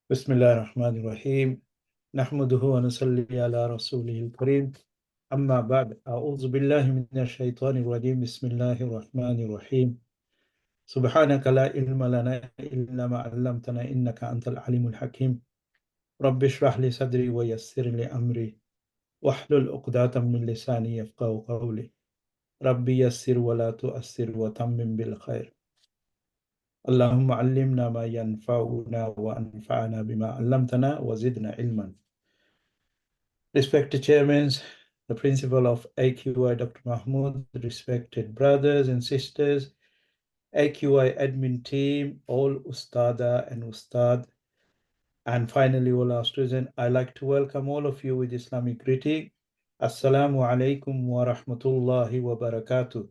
Bismillah ar-Rahman ar-Rahim. Nahmaduhu wa nusalli ala rasulih al-Kareem. Amma ba'd. A'udhu billahi minash shaitanir rajim. Bismillahir Rahmanir Rahim. Subhanaka la ilma lana illa ma 'allamtana innaka antal alimul hakim. Rabbi shrah li sadri wa yassir li amri. Wahlul 'uqdatam min lisani yafqahu qawli. Rabbi yassir wa la tu'assir wa tammim bil khair. Allahumma allimna ma yanfa'una wa anfa'na bima 'allamtana wa zidna ilman. Respected chairmen, the principal of AQI, Dr. Mahmood, respected brothers and sisters, AQI admin team, all Ustada and Ustad, and finally all our students, I'd like to welcome all of you with Islamic greeting. Assalamu alaikum wa rahmatullahi wa barakatuh.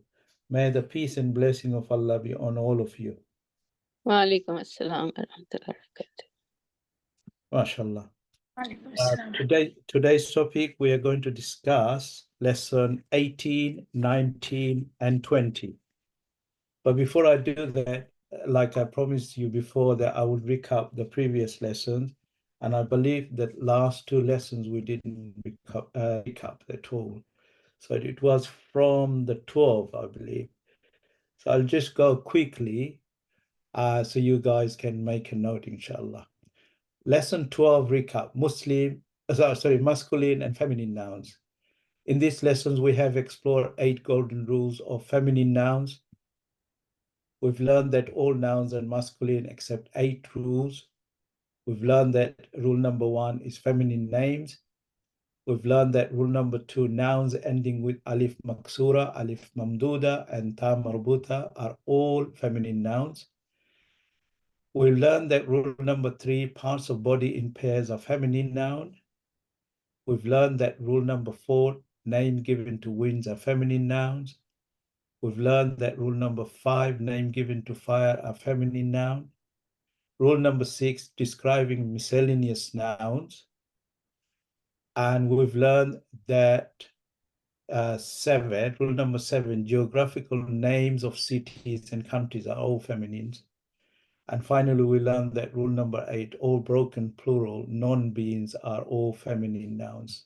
May the peace and blessing of Allah be on all of you. Wa alaikum assalam wa rahmatullahi wa barakatuh. MashaAllah. Today's topic, we are going to discuss lesson 18, 19, and 20. But before I do that, like I promised you before, that I would recap the previous lessons. And I believe that last two lessons we didn't recap at all. So it was from the 12, I believe. So I'll just go quickly so you guys can make a note, inshallah. Lesson 12 recap, masculine and feminine nouns. In these lessons, we have explored 8 golden rules of feminine nouns. We've learned that all nouns are masculine except 8 rules. We've learned that rule number 1 is feminine names. We've learned that rule number 2, nouns ending with alif maksura, alif mamduda, and ta marbuta are all feminine nouns. We learned that rule number 3, parts of body in pairs are feminine noun. We've learned that rule number 4, name given to winds are feminine nouns. We've learned that rule number 5, name given to fire are feminine noun. Rule number 6, describing miscellaneous nouns. And we've learned that rule number 7, geographical names of cities and countries are all feminines. And finally, we learned that rule number 8, all broken plural non-beings are all feminine nouns.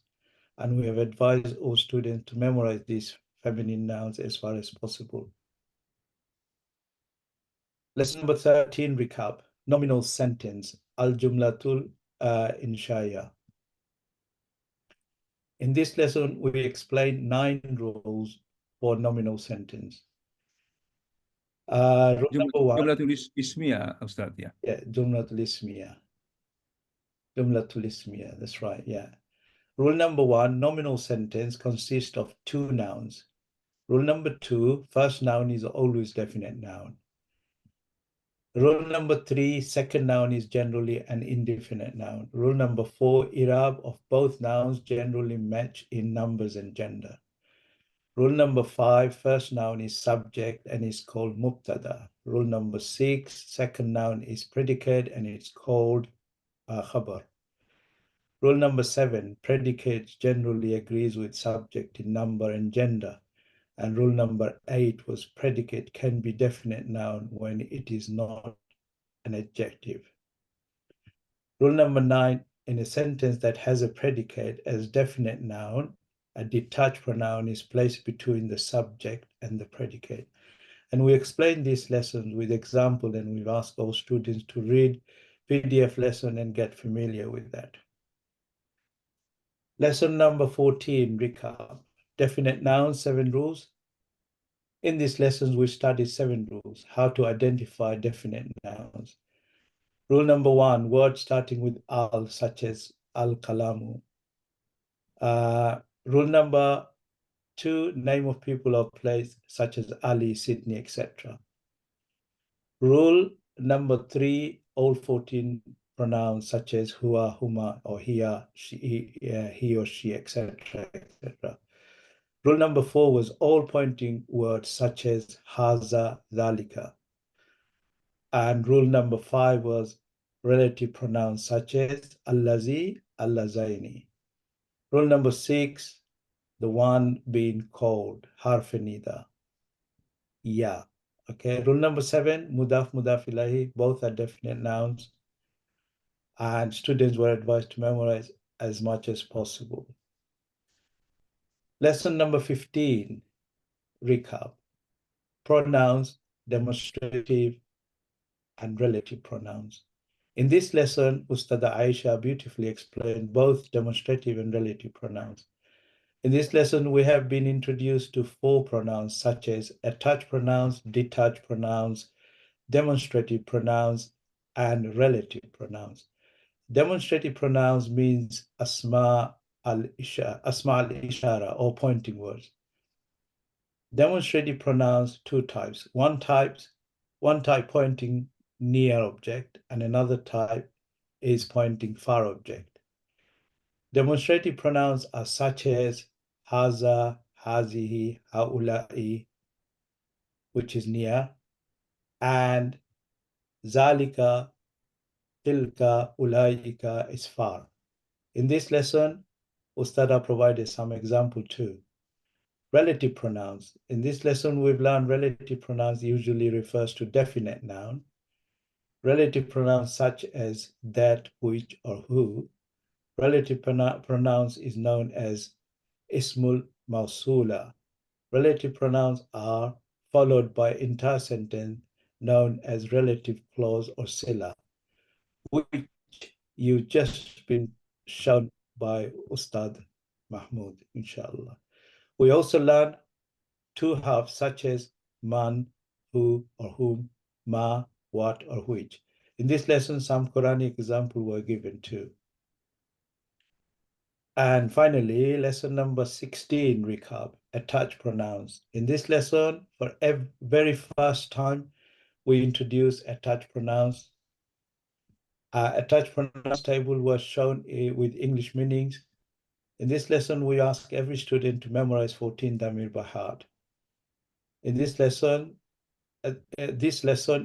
And we have advised all students to memorize these feminine nouns as far as possible. Lesson number 13, recap, nominal sentence, al-jumlatul inshaya. In this lesson, we explain 9 rules for nominal sentence. Rule number 1. Jumlatul ismiya, Ustad, yeah. Yeah, jumlatul ismiya. Jumlatul ismiya, that's right, yeah. Rule number 1, nominal sentence consists of 2 nouns. Rule number 2, first noun is always definite noun. Rule number 3, second noun is generally an indefinite noun. Rule number 4, i'rab of both nouns generally match in numbers and gender. Rule number 5, first noun is subject and is called mubtada. Rule number 6, second noun is predicate and it's called khabar. Rule number 7, predicate generally agrees with subject in number and gender. And rule number 8 was predicate can be definite noun when it is not an adjective. Rule number 9, in a sentence that has a predicate as definite noun, a detached pronoun is placed between the subject and the predicate. And we explained these lessons with example, and we've asked all students to read PDF lesson and get familiar with that. Lesson number 14, recap, definite nouns, 7 rules. In these lessons, we studied 7 rules, how to identify definite nouns. Rule number 1, words starting with al, such as al-kalamu. Rule number 2, name of people or place, such as Ali, Sydney, etc. Rule number 3, all 14 pronouns, such as huwa, huma, or hiya, he or she, etc., etc. Rule number 4 was all pointing words, such as haza, dhalika. And rule number 5 was relative pronouns, such as allazi, allazaini. Rule number 6, the one being called, harf nida, ya. Okay, rule number 7, mudaf, mudaf ilahi, both are definite nouns. And students were advised to memorize as much as possible. Lesson number 15, recap. Pronouns, demonstrative and relative pronouns. In this lesson, Ustada Aisha beautifully explained both demonstrative and relative pronouns. In this lesson, we have been introduced to 4 pronouns such as attached pronouns, detached pronouns, demonstrative pronouns, and relative pronouns. Demonstrative pronouns means asma al-ishara or pointing words. Demonstrative pronouns, 2 types. One type pointing near object, and another type is pointing far object. Demonstrative pronouns are such as haza, hazihi, haula'i, which is near, and zalika, tilka, ulaika is far. In this lesson, Ustada provided some example too. Relative pronouns. In this lesson, we've learned relative pronouns usually refers to definite noun. Relative pronouns such as that, which, or who. Relative pronouns is known as ismul mausula. Relative pronouns are followed by entire sentence known as relative clause or sila, which you just been shown by Ustad Mahmoud, inshallah. We also learn 2 harfs such as man, who or whom, ma, what or which. In this lesson, some Quranic examples were given too. And finally, lesson number 16, recap, attached pronouns. In this lesson, for very first time, we introduce attached pronouns. Attached pronouns table was shown with English meanings. In this lesson, we ask every student to memorize 14 damir by heart. In this lesson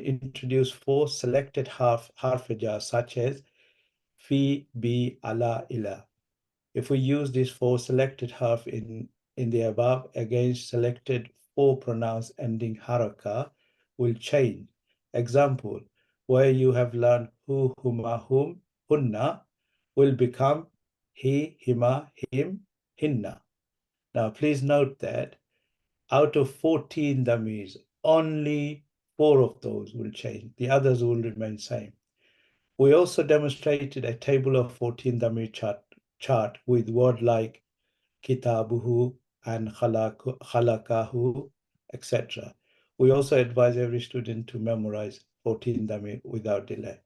introduced 4 selected harfajah such as fi, bi, ala, ila. If we use these 4 selected harf in the above against selected 4 pronouns ending haraka, will change. Example, where you have learned who, huma, whom, hunna, will become he, hima, him, hinna. Now, please note that out of 14 damirs, only 4 of those will change. The others will remain same. We also demonstrated a table of 14 damir chart with words like kitabuhu and khalakahu, etc. We also advise every student to memorize 14 damir without delay.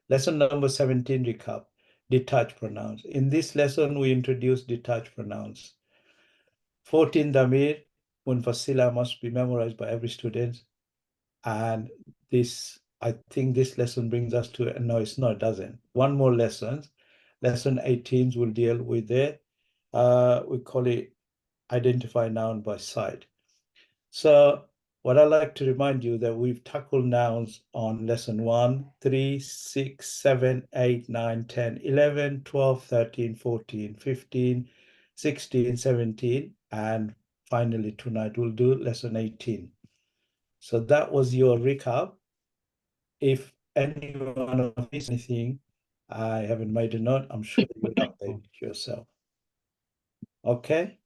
Lesson number 17, recap, detached pronouns. In this lesson, we introduced detached pronouns. 14 damir munfasila must be memorized by every student. And this, I think this lesson brings us to, no, it's not, it doesn't. One more lesson. Lesson 18 will deal with it. We call it identify noun by sight. So what I'd like to remind you that we've tackled nouns on lesson 1, 3, 6, 7, 8, 9, 10, 11, 12, 13, 14, 15, 16, 17, and finally tonight we'll do lesson 18. So that was your recap. If anyone of this anything, I haven't made a note, I'm sure you will update yourself. Okay.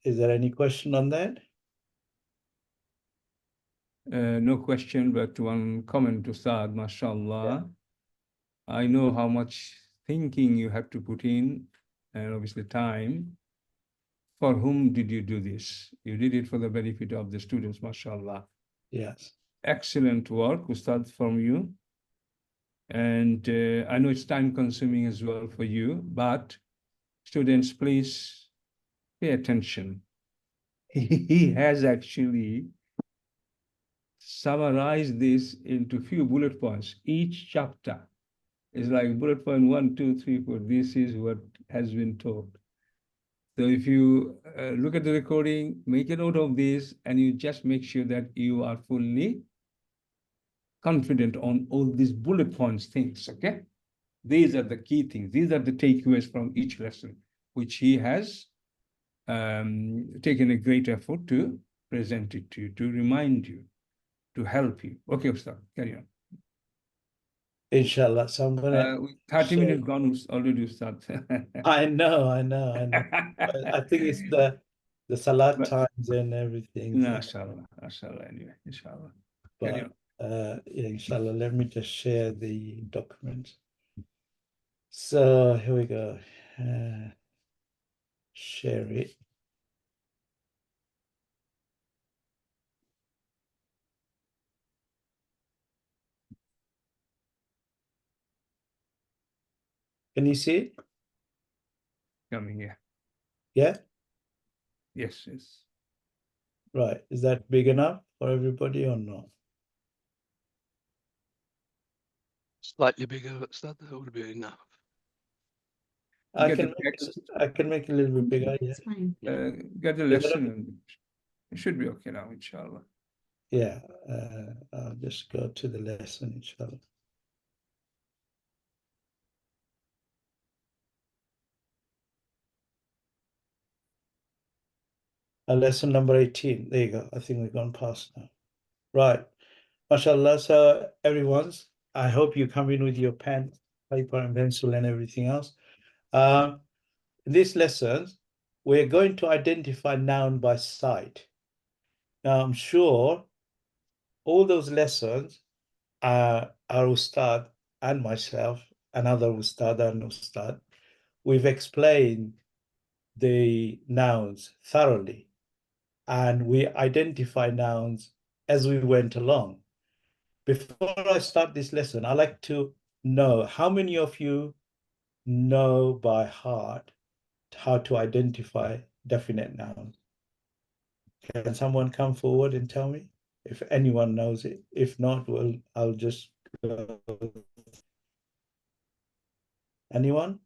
Is there any question on that? No question, but one comment to start, mashallah. Yeah. I know how much thinking you have to put in, and obviously time. For whom did you do this? You did it for the benefit of the students, mashallah. Yes. Excellent work, Ustad, from you. And I know it's time consuming as well for you, but students, please pay attention. He has actually summarized this into few bullet points. Each chapter is like bullet point 1, 2, 3, 4. This is what has been taught. So if you look at the recording, make a note of this, and you just make sure that you are fully confident on all these bullet points things, okay? These are the key things. These are the takeaways from each lesson, which he has taken a great effort to present it to you, to remind you. to help you. Okay, Ustad, carry on. Inshallah. So I'm gonna 30 share- minutes gone already, Ustad. I know. I think it's the salat But- times and everything. Mashallah, mashallah, anyway, inshallah. Carry on. But yeah, inshallah, let me just share the document. So here we go. Share it. Can you see it? Coming here. Yeah? Yes, yes. Right. Is that big enough for everybody or not? Slightly bigger, that would be enough. I Get can the make it, text. I can make it a little bit bigger, yeah. It's fine. Get the Is it lesson. And it should be okay now, inshallah. Yeah. I'll just go to the lesson, inshallah. Lesson number 18. There you go. I think we've gone past now. Right. MashaAllah. So everyone's, I hope you come in with your pen, paper and pencil and everything else. In this lesson, we're going to identify noun by sight. Now, I'm sure all those lessons our Ustad and myself, another Ustad and Ustad, we've explained the nouns thoroughly. And we identify nouns as we went along. Before I start this lesson, I'd like to know how many of you know by heart how to identify definite nouns. Can someone come forward and tell me if anyone knows it? If not, well, I'll just go. Anyone?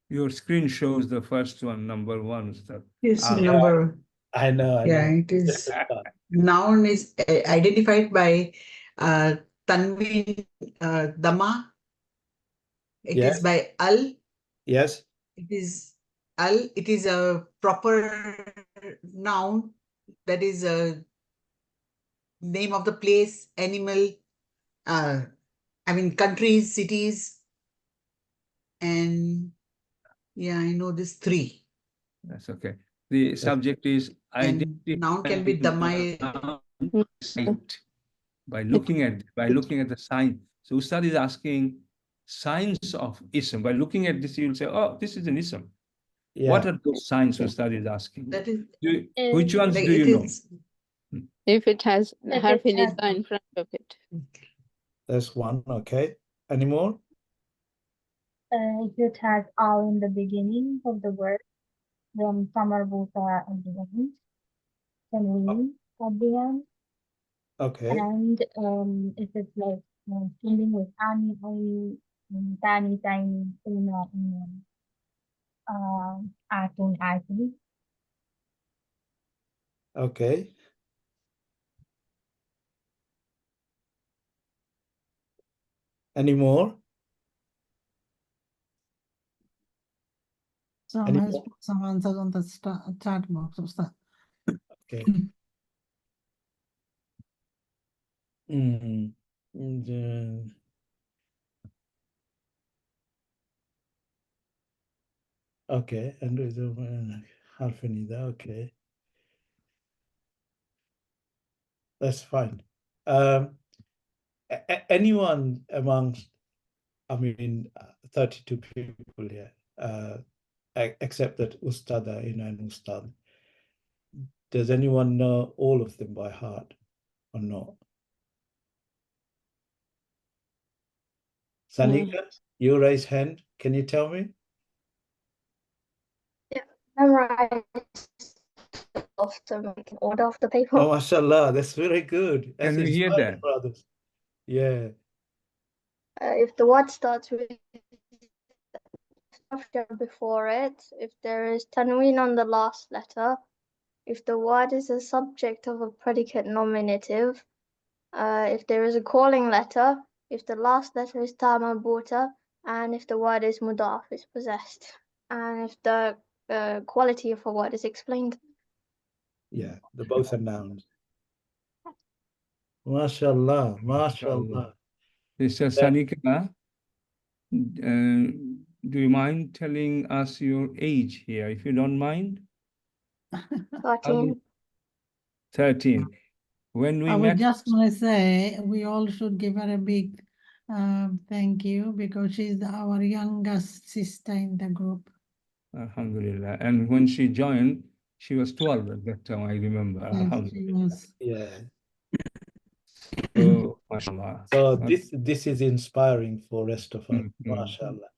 Your screen shows the first one, number 1, Ustad. Yes, Ah. number. I know. Yeah, it is. Noun is identified by Tanween Dama. It is Yes. by Al. Yes. It is Al. It is a proper noun. That is a name of the place, animal, countries, cities. And yeah, I know these 3. That's okay. The subject is And noun can be Damai. sight by looking at the sign. So Ustad is asking signs of ism. By looking at this, you'll say, "Oh, this is an ism." Yeah. What are those signs Ustad is asking? That is Which ones like do you it know? is. If it has If Harf it has- in front of it. That's one. Okay. Any more? If it has all in the beginning of the word, then Samarbuta at the end, Tanween at the end, Okay. and if it's like ending with Ani, Tani, Tiny, Una, Atun, Ati. Okay. Any more? Someone has Any- put some answers on the chat box. Okay. Mm. And, okay, and with half an either. Okay, that's fine. Anyone amongst, 32 people here, except that Ustada and Ustad. Does anyone know all of them by heart or not? Sanika, you raise hand. Can you tell me? Memorize of the order of the paper. Oh, mashallah, that's very good. That's Can we hear inspiring, that? brothers. Yeah. If the word starts with structure before it, if there is tanween on the last letter, if the word is a subject of a predicate nominative, if there is a calling letter, if the last letter is ta marbuta, and if the word is mudaf, is possessed, and if the quality of a word is explained. Yeah, the both are nouns. MashaAllah, MashaAllah. Mr. Sanika, do you mind telling us your age here, if you don't mind? 13. 13. When we I met, would just want to say we all should give her a big thank you because she's our youngest sister in the group. Alhamdulillah, and when she joined, she was 12 at that time, I remember. Yes, she Alhamdulillah. was. Yeah. So, mashallah. So this is inspiring for rest of us. Mhm. MashaAllah.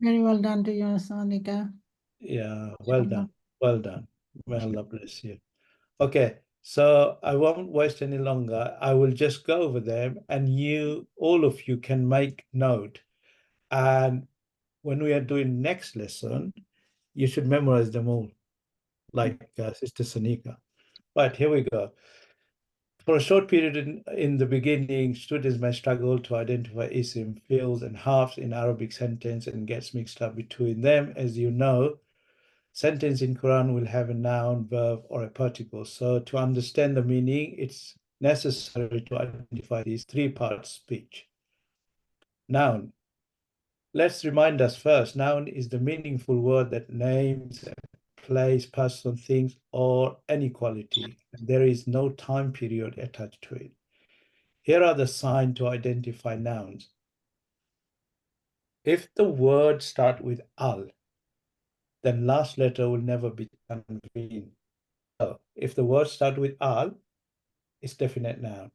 Very well done to you, Sanika. Yeah, well done. Well done. May Allah bless you. Okay, so I won't waste any longer. I will just go over them and you, all of you can make note. And when we are doing next lesson, you should memorize them all, like Sister Sanika. Right, here we go. For a short period in the beginning, students may struggle to identify isim, fields, and harfs in Arabic sentence and gets mixed up between them. As you know, sentence in Quran will have a noun, verb, or a particle. So to understand the meaning, it's necessary to identify these three parts speech. Noun. Let's remind us first, noun is the meaningful word that names a place, person, things, or any quality. There is no time period attached to it. Here are the signs to identify nouns. If the word starts with al, then last letter will never be tanween. So if the word starts with al, it's definite noun.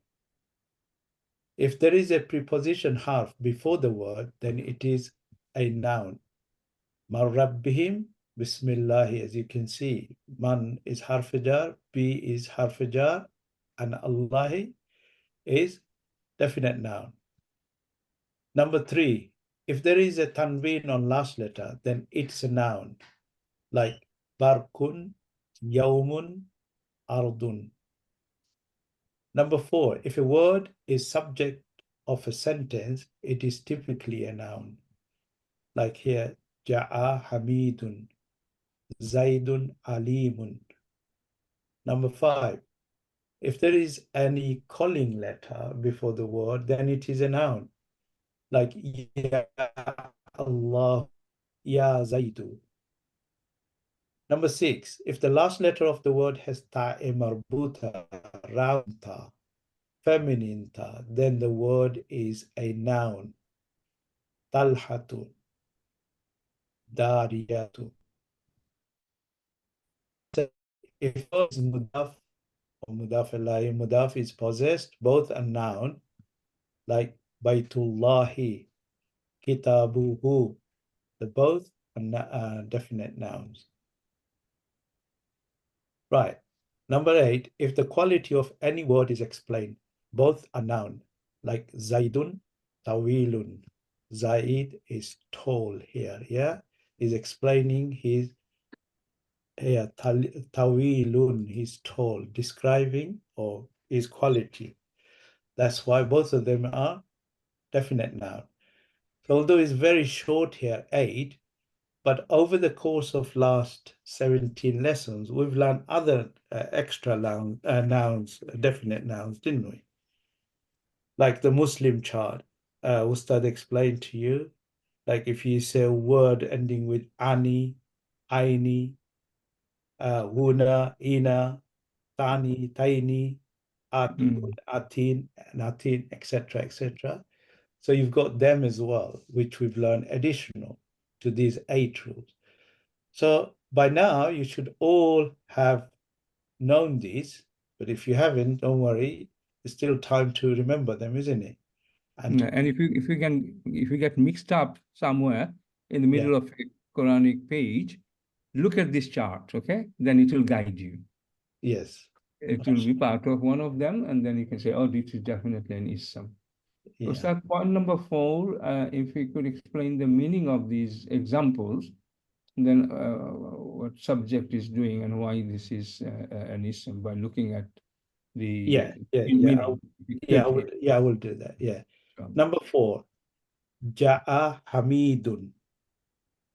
If there is a preposition harf before the word, then it is a noun. Marrabbihim, Bismillahi, as you can see. Man is harf jar, B is harf jar, and Allahi is definite noun. Number 3, if there is a tanween on last letter, then it's a noun, like barkun, yawmun, ardun. Number 4, if a word is subject of a sentence, it is typically a noun, like here, ja'a hamidun, zaidun alimun. Number 5, if there is any calling letter before the word, then it is a noun, like ya Allah, ya Zaidu. Number 6, if the last letter of the word has ta'i marbuta, round ta, feminine ta, then the word is a noun. Talhatu, dariyatu. If it is mudaf or mudaf alayhi, mudaf is possessed, both are noun, like Baitullahi, Kitabuhu. The both are definite nouns. Right. Number 8, if the quality of any word is explained, both are noun, like Zaidun, Tawilun. Zaid is tall here, yeah? Is explaining his, here, Tawilun, he's tall, describing or his quality. That's why both of them are definite noun. So although it's very short here, 8, but over the course of last 17 lessons, we've learned other extra nouns, definite nouns, didn't we? Like the Muslim chart, Ustad explained to you. Like if you say a word ending with ani, aini, huna, ina, tani, taini, atun, atin, natin, etc., etc. So you've got them as well, which we've learned additional to these 8 rules. So by now you should all have known these, but if you haven't, don't worry. There's still time to remember them, isn't it? And if you get mixed up somewhere in the middle of a Quranic page, look at this chart, okay? Then it will guide you. Yes. It will be part of one of them, and then you can say, oh, this is definitely an ism. Yeah. So that point number 4, if we could explain the meaning of these examples, then what subject is doing and why this is an ism by looking at the meaning. I will do that. Yeah. Number 4, Ja'a Hamidun.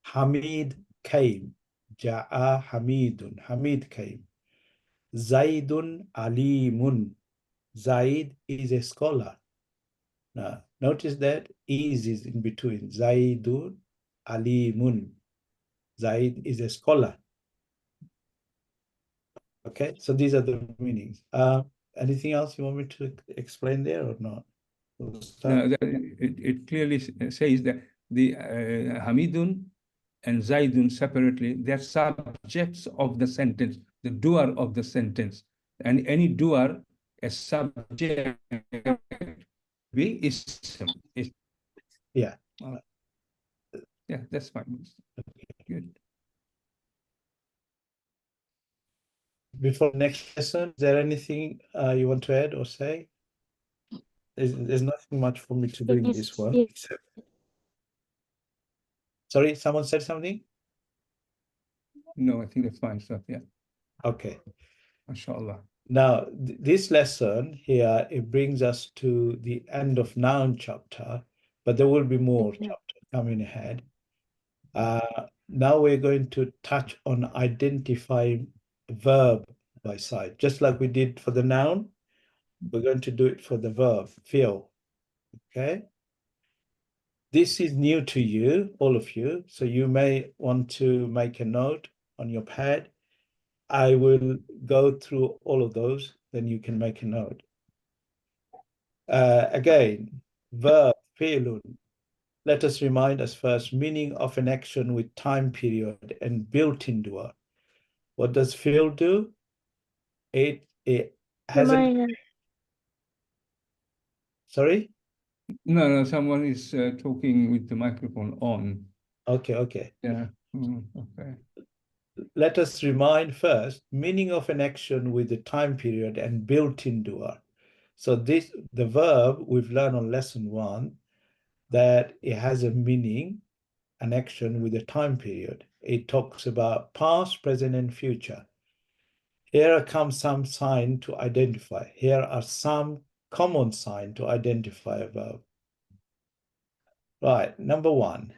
Hamid came. Ja'a Hamidun. Hamid came. Zaidun Alimun. Zaid is a scholar. Now, notice that is in between. Zaidun alimun. Zaid is a scholar. Okay, so these are the meanings. Anything else you want me to explain there or not? We'll start. No, it clearly says that the Hamidun and Zaidun separately, they're subjects of the sentence, the doer of the sentence. And any doer, a subject, is Yeah. Yeah, that's fine. Good. Before next lesson, is there anything you want to add or say? There's nothing much for me to do in this one. Except... Sorry, someone said something? No, I think that's fine stuff. Yeah. Okay. MashaAllah. Now, this lesson here, it brings us to the end of Noun chapter, but there will be more chapters coming ahead. Now we're going to touch on identifying verb by side, just like we did for the noun. We're going to do it for the verb, feel. Okay. This is new to you, all of you, so you may want to make a note on your pad. I will go through all of those, then you can make a note. Again, verb, fi'lun. Let us remind us first, meaning of an action with time period and built-in doer. What does fi'l do? It has a... Sorry? No, someone is talking with the microphone on. Okay. Yeah. Okay. Let us remind first, meaning of an action with the time period and built-in doer. So the verb we've learned on lesson 1, that it has a meaning, an action with a time period. It talks about past, present, and future. Here comes some sign to identify. Here are some common signs to identify a verb. Right, number 1.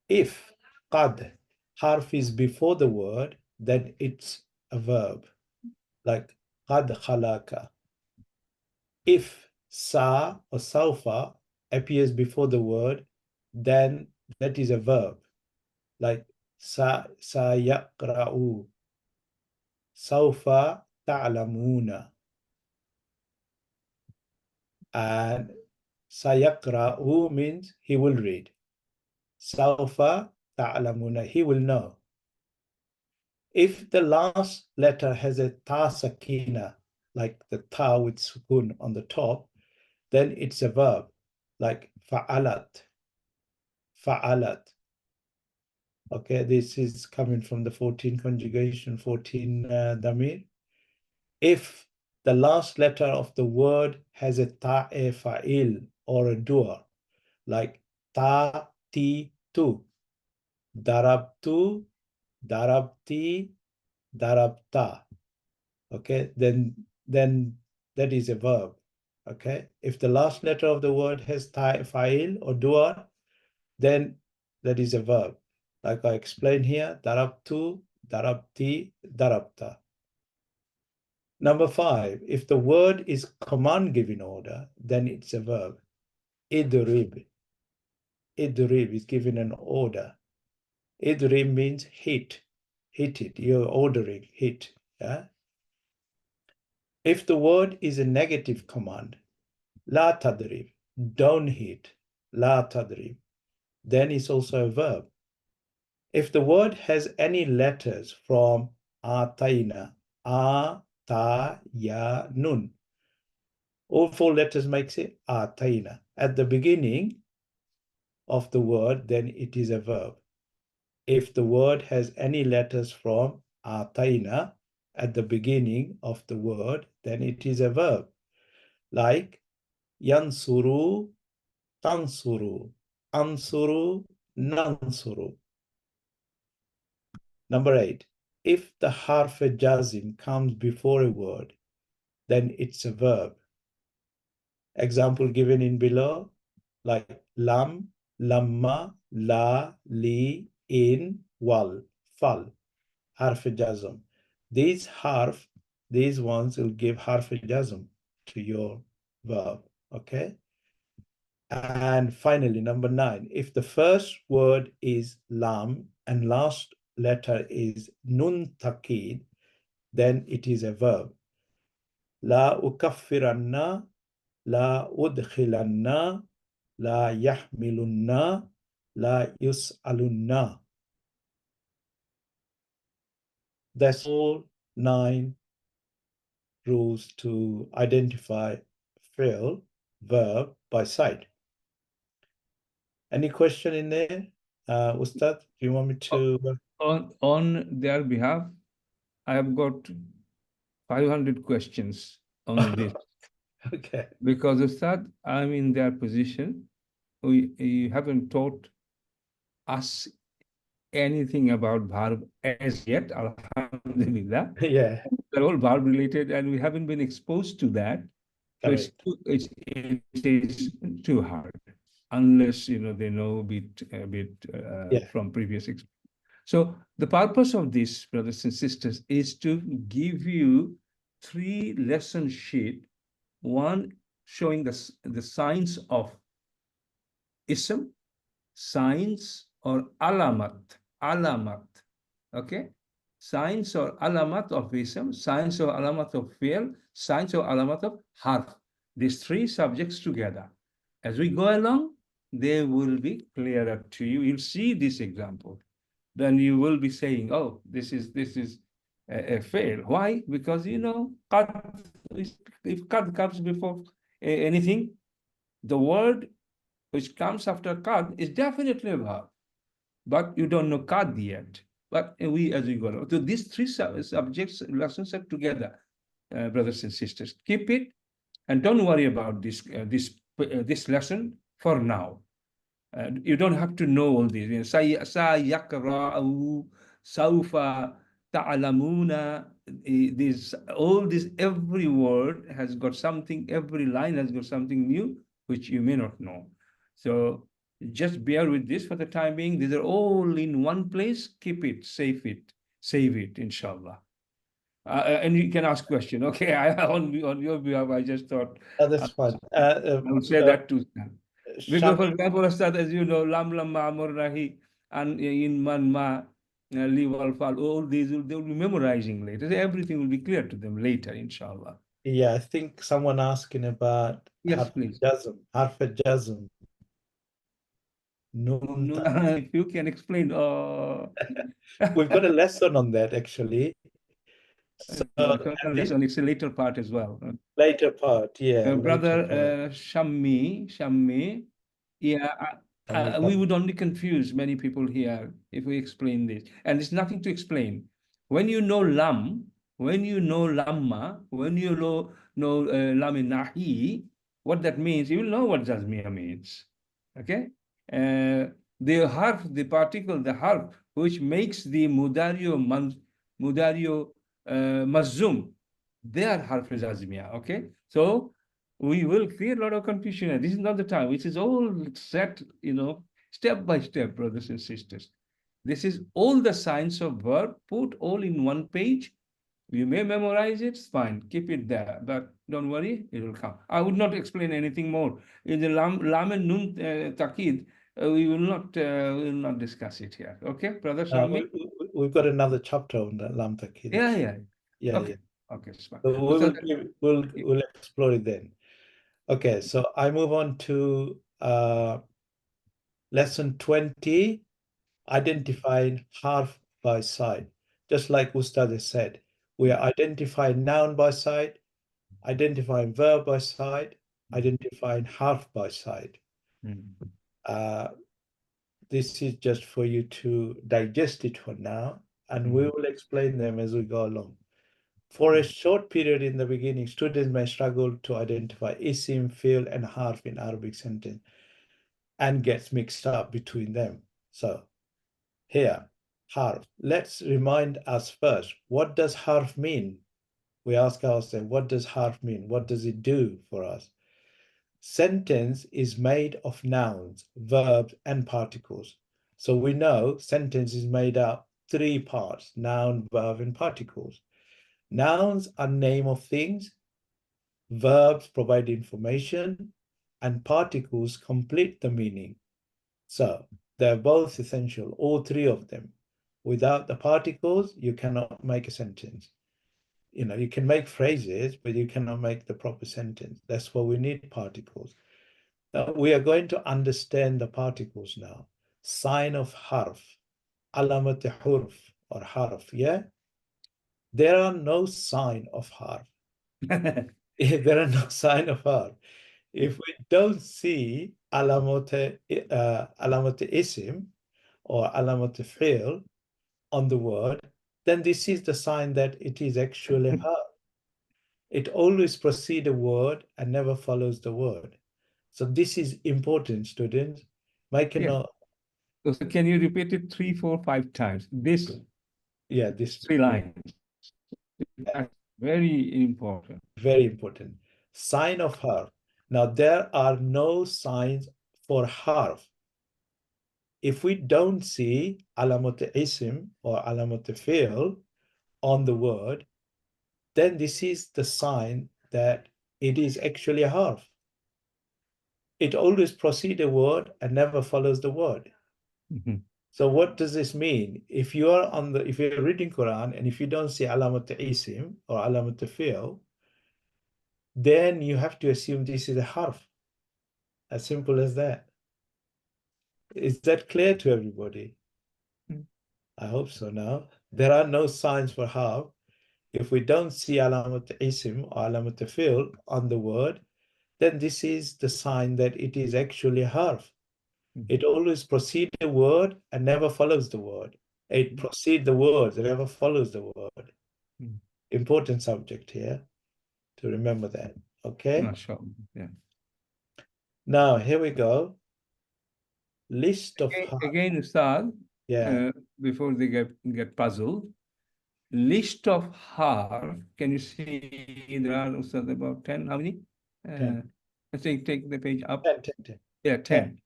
If qad harf is before the word, then it's a verb, like qad khalaka. If sa or sawfa appears before the word, then that is a verb, like sa yaqra'u, sawfa ta'lamuna. And sayaqra'u means he will read. Sawfa ta'lamuna, he will know. If the last letter has a ta sakina, like the ta with sukun on the top, then it's a verb, like fa'alat. Fa'alat. Okay, this is coming from the 14 conjugation, 14 damir. If the last letter of the word has a ta'e fa'il or a doer, like ta, ti, tu, darabtu, darabti, darabta. Okay, then that is a verb. Okay, if the last letter of the word has ta, fa'il or doer, then that is a verb. Like I explained here, darabtu, darabti, darabta. Number 5, if the word is command given order, then it's a verb. Idrib. Idrib is given an order. Idrib means hit. Hit it. You're ordering, hit. Yeah? If the word is a negative command, la tadrib, don't hit, la tadrib, then it's also a verb. If the word has any letters from ataina, a, ta, ya, nun, all 4 letters makes it ataina. At the beginning of the word, then it is a verb. If the word has any letters from ataina at the beginning of the word, then it is a verb. Like yansuru, tansuru, ansuru, nansuru. Number 8, if the harf jazim comes before a word, then it's a verb. Example given in below, like lam, lamma, la, li, in, wal, fal, harf jazm. These harf these ones will give harf al-jazm to your verb, okay? And finally, number 9, if the first word is lam and last letter is nun taqid, then it is a verb. La ukaffiranna, la udkhilanna, la yahmilunna, la yus'alunna. That's all 9 rules to identify fi'l, verb by sight. Any question in there? Ustad, do you want me to? On their behalf, I have got 500 questions on this. Okay. Because Ustad, I'm in their position. You haven't taught us anything about verb as yet, alhamdulillah. Yeah. They're all verb related and we haven't been exposed to that. So it is too hard unless, you know, they know a bit from previous experience. So the purpose of this, brothers and sisters, is to give you 3 lesson sheet, one showing the signs of ism, signs or alamat, okay? Signs or alamat of ism, signs or alamat of fi'l, signs or alamat of harf. These 3 subjects together. As we go along, they will be clearer to you. You'll see this example. Then you will be saying, oh, this is a fail. Why? Because, you know, if qad comes before anything, the word which comes after qad is definitely a verb, but you don't know qad yet. But we, as we go along, so these 3 subjects, lessons are together, brothers and sisters. Keep it, and don't worry about this lesson for now. You don't have to know all these. Sayakra'u, sawfa, ta'lamuna. All this, every word has got something, every line has got something new, which you may not know. So just bear with this for the time being. These are all in one place. Keep it, save it, inshallah. And you can ask question. Okay, on your behalf, I just thought. That's fine. I would say that too. Because, for Shami, example, Ustad, as you know, lam ma'amur rahi, and in man ma, li wal fal, all these they will be memorizing later. Everything will be clear to them later, inshallah. yeah, I think someone asking about Yes, please. harf al-jazm. If you can explain. We've got a lesson on that actually. So Lesson, it's a later part as well. Later part, yeah. Brother Shammi, yeah, we would only confuse many people here if we explain this. And there's nothing to explain. When you know lam, when you know lamma, when you know laminahi, what that means, you will know what jazmiya means. Okay? The harf, the particle, the harf, which makes the mudario mazum, they are harf jazmiya. Okay? So we will create a lot of confusion. This is not the time. This is all set, you know, step by step, brothers and sisters. This is all the signs of verb, put all in one page. You may memorize it, it's fine. Keep it there, but don't worry, it will come. I would not explain anything more. In the lam and nun taqid, we will not discuss it here. Okay, brother Shami? We've got another chapter on the lam taqid. Yeah. Okay, it's fine. So we'll explore it then. Okay, so I move on to lesson 20, identifying harf by sight. Just like Ustad has said, we are identifying noun by sight, identifying verb by sight, identifying harf by sight. This is just for you to digest it for now, and we will explain them as we go along. For a short period in the beginning, students may struggle to identify isim, fi'l, and harf in Arabic sentence and gets mixed up between them. So here, harf. Let's remind us first, what does harf mean? We ask ourselves, what does harf mean? What does it do for us? Sentence is made of nouns, verbs, and particles. So we know sentence is made up 3 parts, noun, verb, and particles. Nouns are name of things, verbs provide information, and particles complete the meaning. So they're both essential, all three of them. Without the particles, you cannot make a sentence. You know, you can make phrases, but you cannot make the proper sentence. That's why we need particles. Now, we are going to understand the particles now. Sign of harf, alamat hurf or harf, yeah? There are no sign of harf. There are no sign of harf. If we don't see alamat isim or alamat fi'l on the word, then this is the sign that it is actually harf. It always precedes a word and never follows the word. So this is important, students. Make a note. So can you repeat it 3, 4, 5 times? This, Yeah, this 3 lines. That's very important. very important. Sign of harf. Now there are no signs for harf. If we don't see alamat isim or alamat fi'l on the word, then this is the sign that it is actually a harf. It always precedes a word and never follows the word. Mhm. So what does this mean? If you're reading Quran and if you don't see alamat isim or alamat fi'l, then you have to assume this is a harf. As simple as that. Is that clear to everybody? I hope so now. There are no signs for harf. If we don't see alamat isim or alamat fi'l on the word, then this is the sign that it is actually harf. It always precedes the word and never follows the word. It precedes the words and never follows the word. Important subject here to remember that. Okay. Mashallah. Yeah. Now here we go. List of Again, Ustad, yeah. before they get puzzled, list of harf. Can you see there are, Ustad, about 10? How many? 10. I think take the page up. 10. Yeah, 10.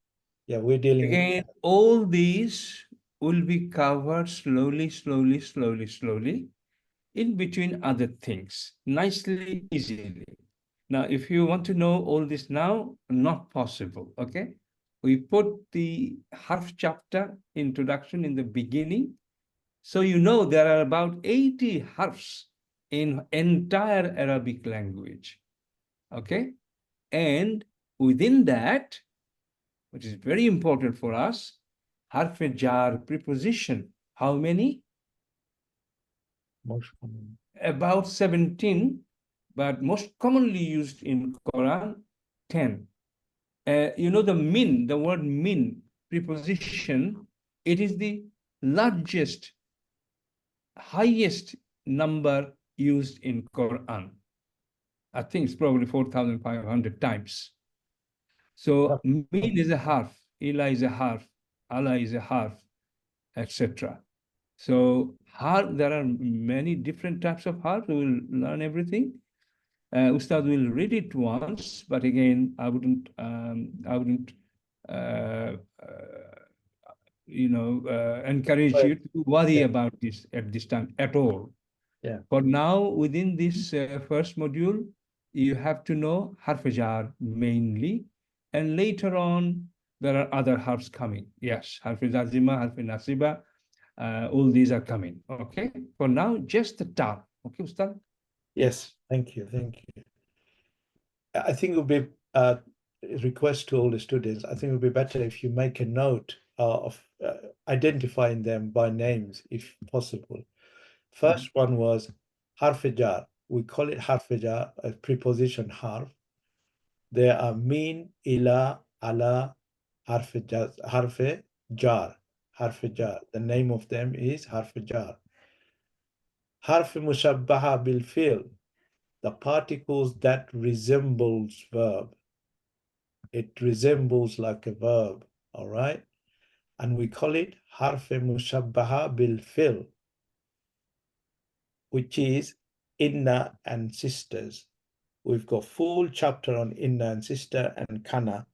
Yeah, we're dealing Again, all these will be covered slowly, in between other things, nicely, easily. Now, if you want to know all this now, not possible, okay? We put the Harf chapter introduction in the beginning. So you know there are about 80 harfs in entire Arabic language, okay? And within that, which is very important for us, harf jar preposition. How many? most common. About 17, but most commonly used in Quran, 10. You know the min, the word min preposition, it is the largest, highest number used in Quran. I think it's probably 4,500 times. So min is a harf, ila is a harf, Allah is a harf, etc. So harf, there are many different types of harf. We will learn everything. Ustad will read it once, but again, I wouldn't encourage you to worry about this at this time at all. Yeah. For now, within this first module, you have to know harf jar mainly, and later on, there are other harfs coming. Yes, harf jazima, harf nasiba, all these are coming. Okay. For now, just the tar. Okay, Ustad? Yes, thank you. I think it would be a request to all the students. I think it would be better if you make a note of identifying them by names, if possible. First one was harf jar. We call it harf jar, a preposition harf. There are min, ila, ala, harf jar. The name of them is harf jar. Harf mushabbaha bil fi'l. The particles that resembles verb. It resembles like a verb, all right? And we call it harf mushabbaha bil fi'l, which is inna and sisters. We've got full chapter on inna and sister and kana.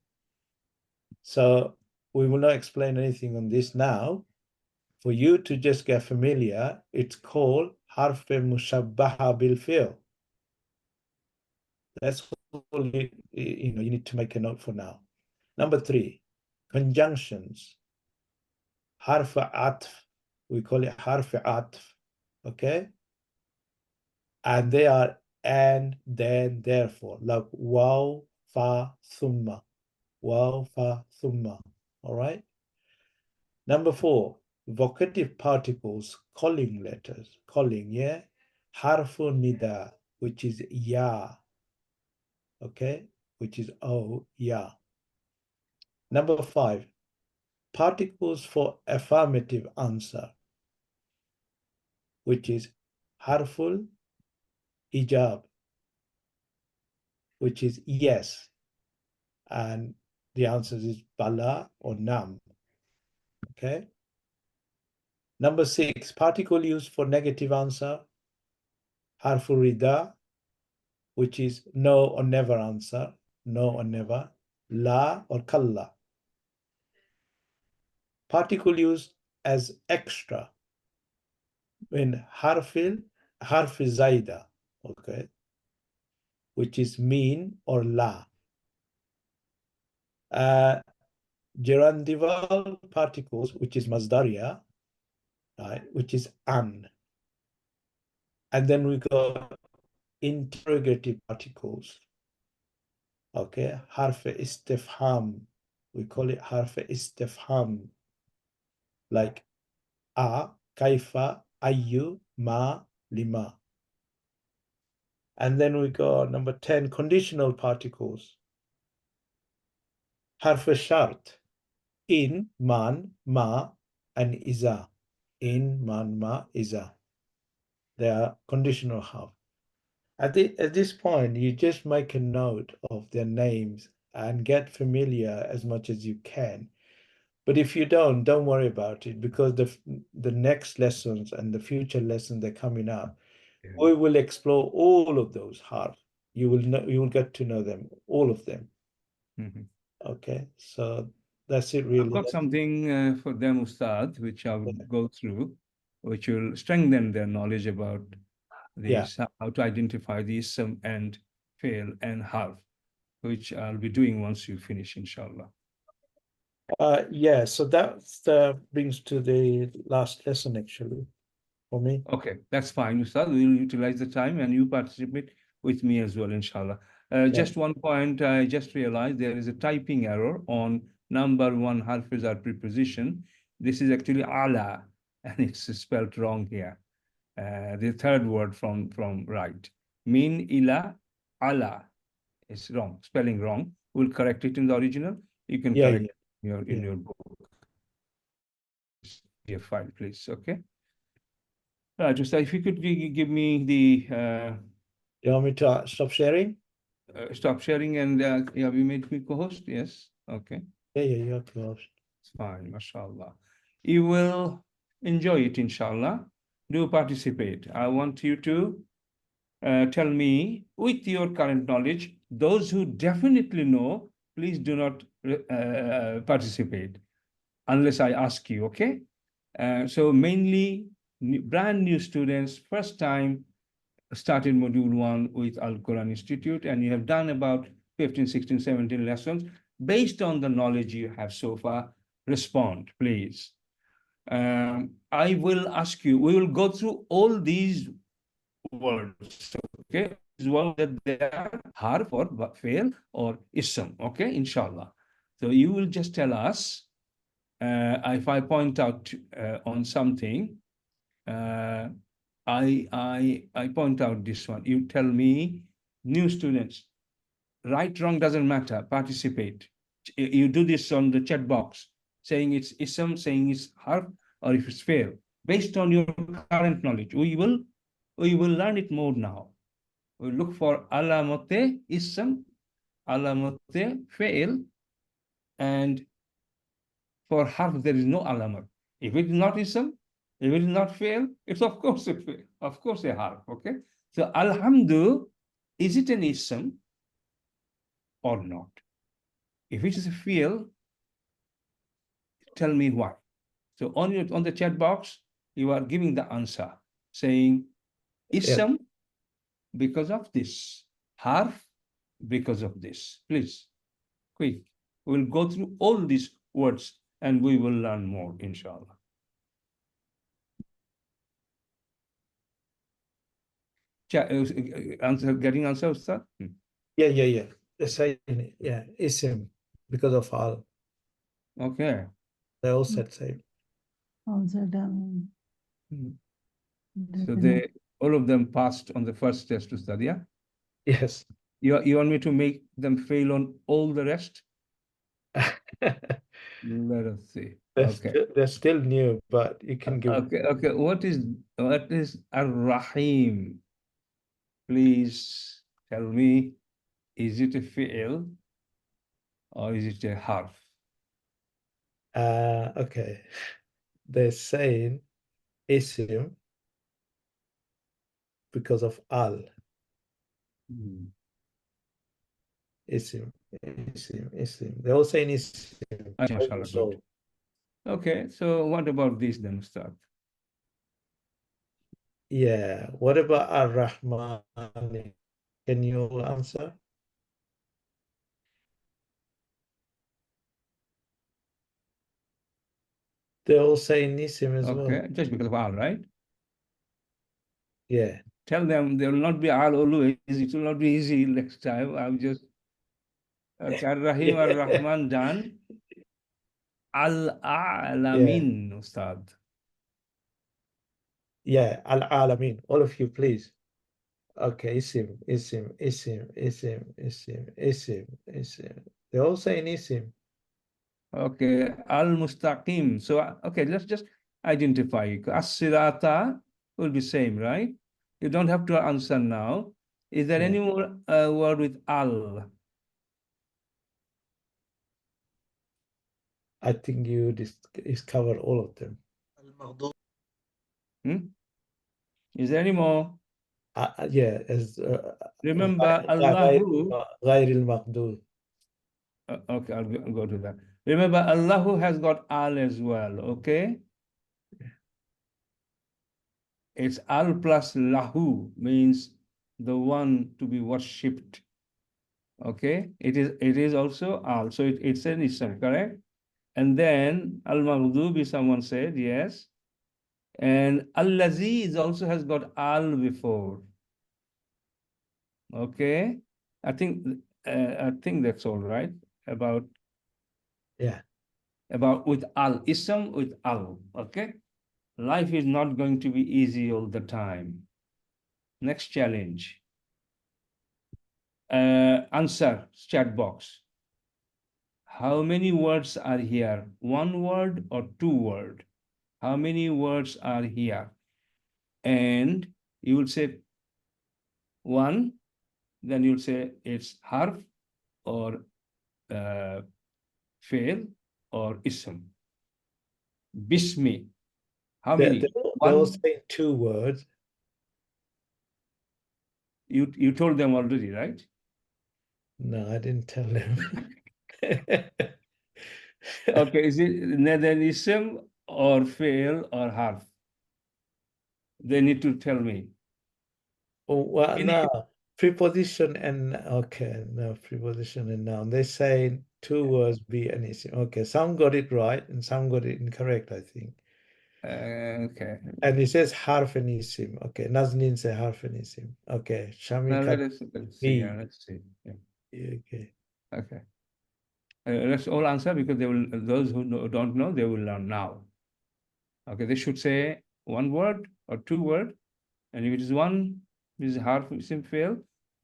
So we will not explain anything on this now. For you to just get familiar, it's called حرف مشبهة بالفعل. That's all you need to make a note for now. Number 3, conjunctions. حرف عطف, we call it حرف عطف, okay? And they are and, then, therefore, like waw, fa, thumma. Waw, fa, thumma. All right? Number 4, vocative particles, calling letters. Calling, yeah? Harfu nida, which is ya. Okay? Which is O, ya. Number 5, particles for affirmative answer, which is harful ijab, which is yes. And the answer is bala or nam. Okay. Number 6, particle used for negative answer, harful rida, which is no or never answer, no or never, la or kalla. Particle used as extra when harf zaida, okay, which is mean or la. Gerandival particles, which is masdaria, right, which is an. And then we got interrogative particles, okay, harf istifham, we call it harf istifham, like a, kaifa, ayu, ma, lima. And then we got number 10, conditional particles, harf shart, in, man, ma, and iza. In, man, ma, iza. They are conditional harf. At this point, you just make a note of their names and get familiar as much as you can. But if you don't worry about it, because the next lessons and the future lessons that are coming up, we will explore all of those harf. You will get to know them, all of them. Okay, so that's it really. I've got something for them, Ustad, which I will go through, which will strengthen their knowledge about this, how to identify the ism and fail and harf, which I'll be doing once you finish, inshallah. Yeah, so that brings to the last lesson actually for me. Okay, that's fine, Ustad. We'll utilize the time and you participate with me as well, inshallah. Just one point, I just realized there is a typing error on number 1 harf are preposition. This is actually ala, and it's spelled wrong here. The third word from right. Min, ila, ala is wrong, spelling wrong. We'll correct it in the original. You can correct it in your book. Your file, please. Okay. Just if you could give me the. You want me to stop sharing? Stop sharing and yeah, you made me co-host. Yes. Okay. Yeah, you're co-host. It's fine, mashallah. You will enjoy it, inshallah. Do participate. I want you to tell me with your current knowledge. Those who definitely know, please do not participate unless I ask you. Okay. So mainly brand new students, first time started module 1 with Al-Qur'an Institute, and you have done about 15, 16, 17 lessons. Based on the knowledge you have so far, respond, please. I will ask you, we will go through all these words, okay? As well that they are harf or fail or ism, okay? Inshallah. So you will just tell us, if I point out on something, I point out this one. You tell me, new students, right, wrong, doesn't matter. Participate. You do this on the chat box, saying it's ism, saying it's harf, or if it's fail. Based on your current knowledge, we will learn it more now. We look for alamote ism, alamote fail, and for harf there is no alamat. If it is not ism, if it is not fail, it's of course a fail, of course a harf, okay? So alhamdu, is it an ism or not? If it is a fail, tell me why. So on the chat box, you are giving the answer, saying Ism because of this. Harf because of this. Please, quick. We'll go through all these words and we will learn more, inshallah. Getting answer, Ustad? Yeah. The same, yeah, ism because of al. Okay. They all said same. Also done. So they all of them passed on the first test, Ustad, yeah? Yes. You want me to make them fail on all the rest? Let us see. Okay. They're still new, but you can give. Okay. What is Ar-Rahim? Please tell me, is it a fi'l or is it a harf? Okay. They're saying ism because of al. Ism. They're all saying ism. Mashallah, So, good. Okay, so what about this then, Ustad? yeah. What about Ar-Rahman? Can you answer? They're all saying ism as well. Okay, just because of al, right? Yeah. Tell them there will not be al always. It will not be easy next time. I'm just Ar-Rahim, Ar-Rahman done. Al-Alamin, Ustad. Yeah, Al-Alamin. All of you, please. Okay, ism. They're all saying ism. Okay, Al-Mustaqim. So, okay, let's just identify. As-Sirata will be same, right? You don't have to answer now. Is there any more word with al? I think you discovered all of them. Is there any more? Yeah, as Remember, Allahu. غير المغضوب. Okay, I'll go to that. Remember, Allahu has got al as well, okay? It's al plus lahu, means the one to be worshipped. Okay, it is also al, so it's an ism, correct? And then al-maghdubi, someone said, yes. And al-lazi also has got al before. Okay, I think that's all right about with al, ism with al. Okay, life is not going to be easy all the time. Next challenge. Answer, chat box. How many words are here? One word or two words? How many words are here? And you will say one, then you'll say it's harf or fail or ism. Bismi. How many? They all say two words. You told them already, right? No, I didn't tell them. Okay, is it neither ism or fail or harf? They need to tell me. Oh, well, no, preposition and okay, no, preposition and noun. They say two words be an ism. Okay, some got it right and some got it incorrect, I think. Okay. And it says harf and isim. Okay, Nazneen say harf and isim. Okay, Shamika. Let's see. Yeah, let's see. Yeah. Okay. Let's all answer because those who don't know, they will learn now. Okay, they should say one word or two word, and if it is one, this is harf isim fail.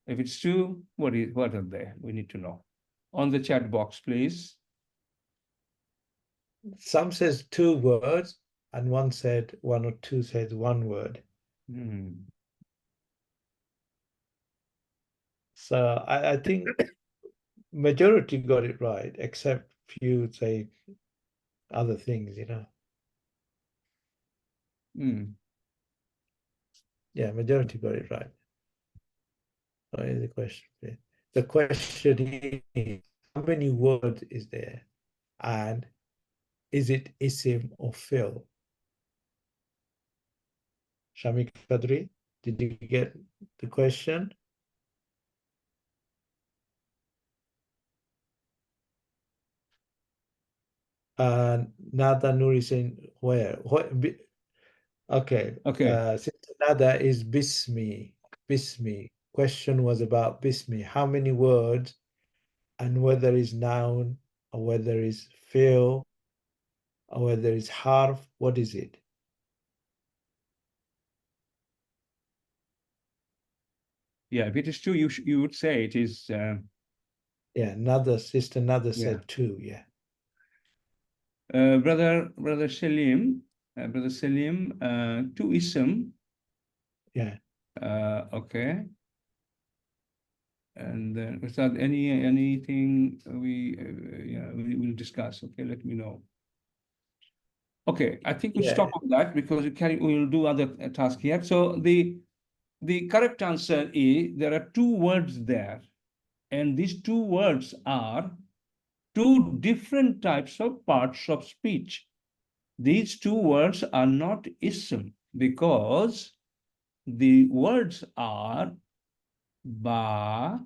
If it's two, what are they? We need to know. On the chat box, please. Some says two words, and one or two says one word. So I think majority got it right, except few say other things, you know. Yeah, majority got it right. What is the question? The question is, how many words is there? And is it isim or fi'l? Shamik Qadri? Did you get the question? Nada Nuri saying where? Okay. Okay. Sister Nada is Bismi. Bismi. Question was about Bismi. How many words and whether it's noun or whether it's fi'l or whether it's harf, what is it? Yeah, if it is two, you would say it is. Yeah, Sister Nada Yeah. said two. Yeah. Brother Salim, two ism. Yeah. Okay. And then without anything we will discuss. Okay, let me know. Okay, I think we'll stop on that because we will do other tasks here. So the correct answer is there are two words there, and these two words are two different types of parts of speech. These two words are not ism because the words are ba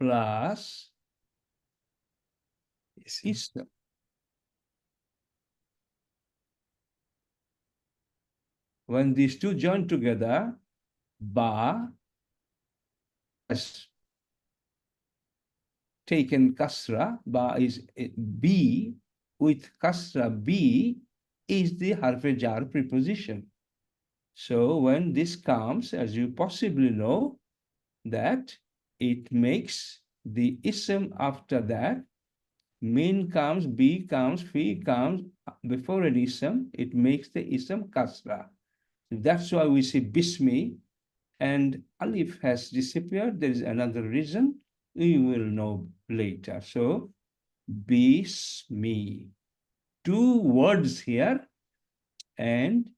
plus ism. When these two join together, ba has taken kasra, ba is B with kasra, B is the harf jar preposition. So when this comes, as you possibly know, that it makes the ism after that, min comes, B comes, fi comes, before an ism, it makes the ism kasra. That's why we say bismi, and alif has disappeared. There is another reason we will know later. So bismi, two words here, and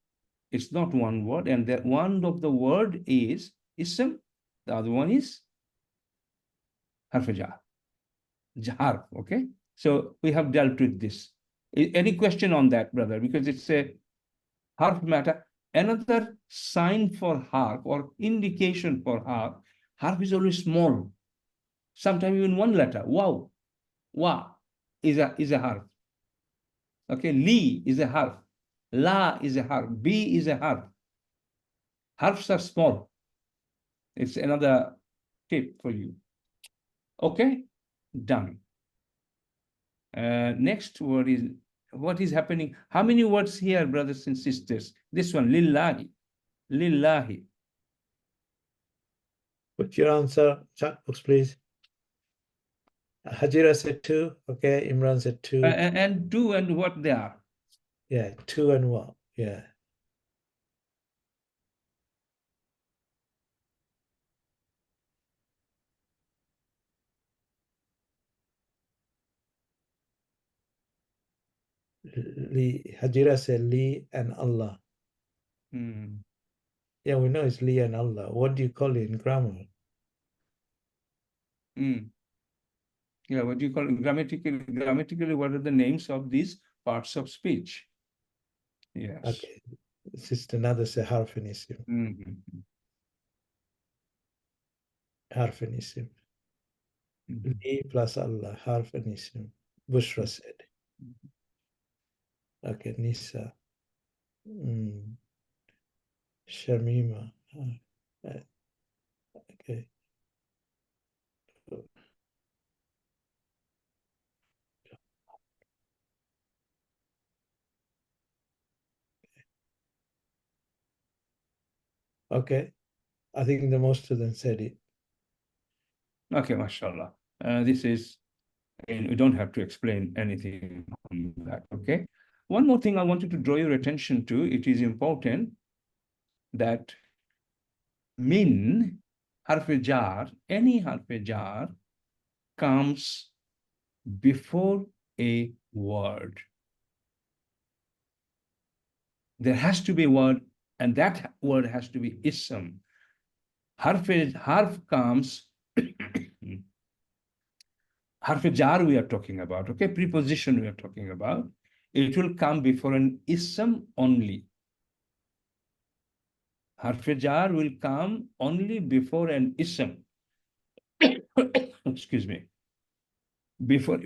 it's not one word, and that one of the word is ism, the other one is harf jar, harf. Okay, so we have dealt with this. Any question on that, brother? Because it's a harf matter. Another sign for harf or indication for harf is always small. Sometimes even one letter. Wow, wa is a harf. Okay, li is a harf. La is a harf. B is a harf. Harfs are small. It's another tip for you. Okay, done. Next word is, what is happening? How many words here, brothers and sisters? This one, lillahi. Lillahi. Put your answer, chat box, please. Hajira said two. Okay, Imran said two. And two and what they are. Yeah, two and what? Yeah. Hajira said Li and Allah. Yeah, we know it's Li and Allah. What do you call it in grammar? Yeah, what do you call it? Grammatically, what are the names of these parts of speech? Yes. Okay. Sister Nada said harf and isim. Harf and isim. Li plus Allah, harf and isim. Bushra said. Okay, Nisa. Shamima. Okay. Okay. I think the most of them said it. Okay, mashallah. This is, and we don't have to explain anything on that, okay? One more thing I wanted to draw your attention to, it is important that min, harf jar, any harf jar comes before a word. There has to be a word, and that word has to be ism. Harf comes, harf jar we are talking about, okay? Preposition we are talking about. It will come before an ism only. Harf-e-jar will come only before an ism. Excuse me. Before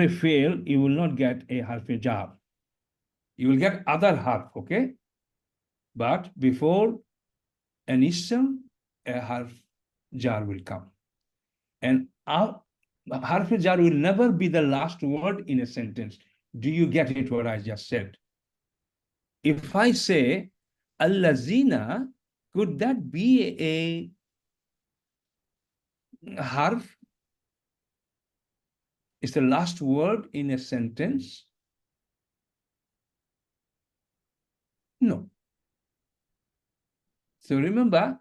a fail, you will not get a harf-e-jar. You will get other harf, okay? But before an ism, a harf-jar will come. And harf-e-jar will never be the last word in a sentence. Do you get it, what I just said? If I say, Al-lazina, could that be a harf? It's the last word in a sentence? No. So remember,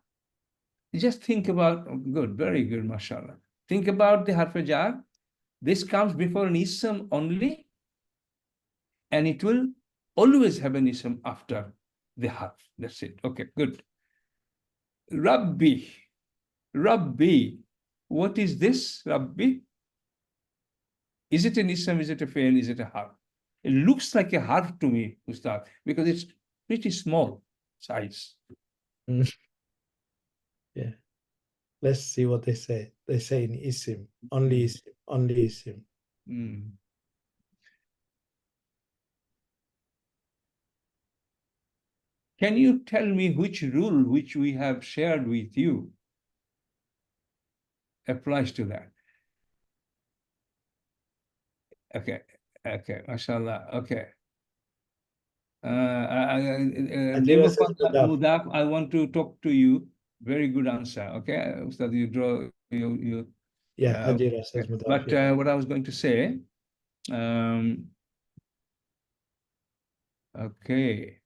just think about, good, very good, mashallah. Think about the harf-e-jar. This comes before an ism only, and it will always have an ism after the harf. That's it. Okay, good. Rabbi. Rabbi. What is this, Rabbi? Is it an ism? Is it a fail? Is it a harf? It looks like a harf to me, Ustad, because it's pretty small size. Yeah. Let's see what they say. They say in isim, only isim, only isim. Can you tell me which rule which we have shared with you applies to that? Okay, mashallah, okay. Name of Mudaf, I want to talk to you. Very good answer, okay? Ustad, you draw, yeah, Ajira says Mudaf. But what I was going to say, okay,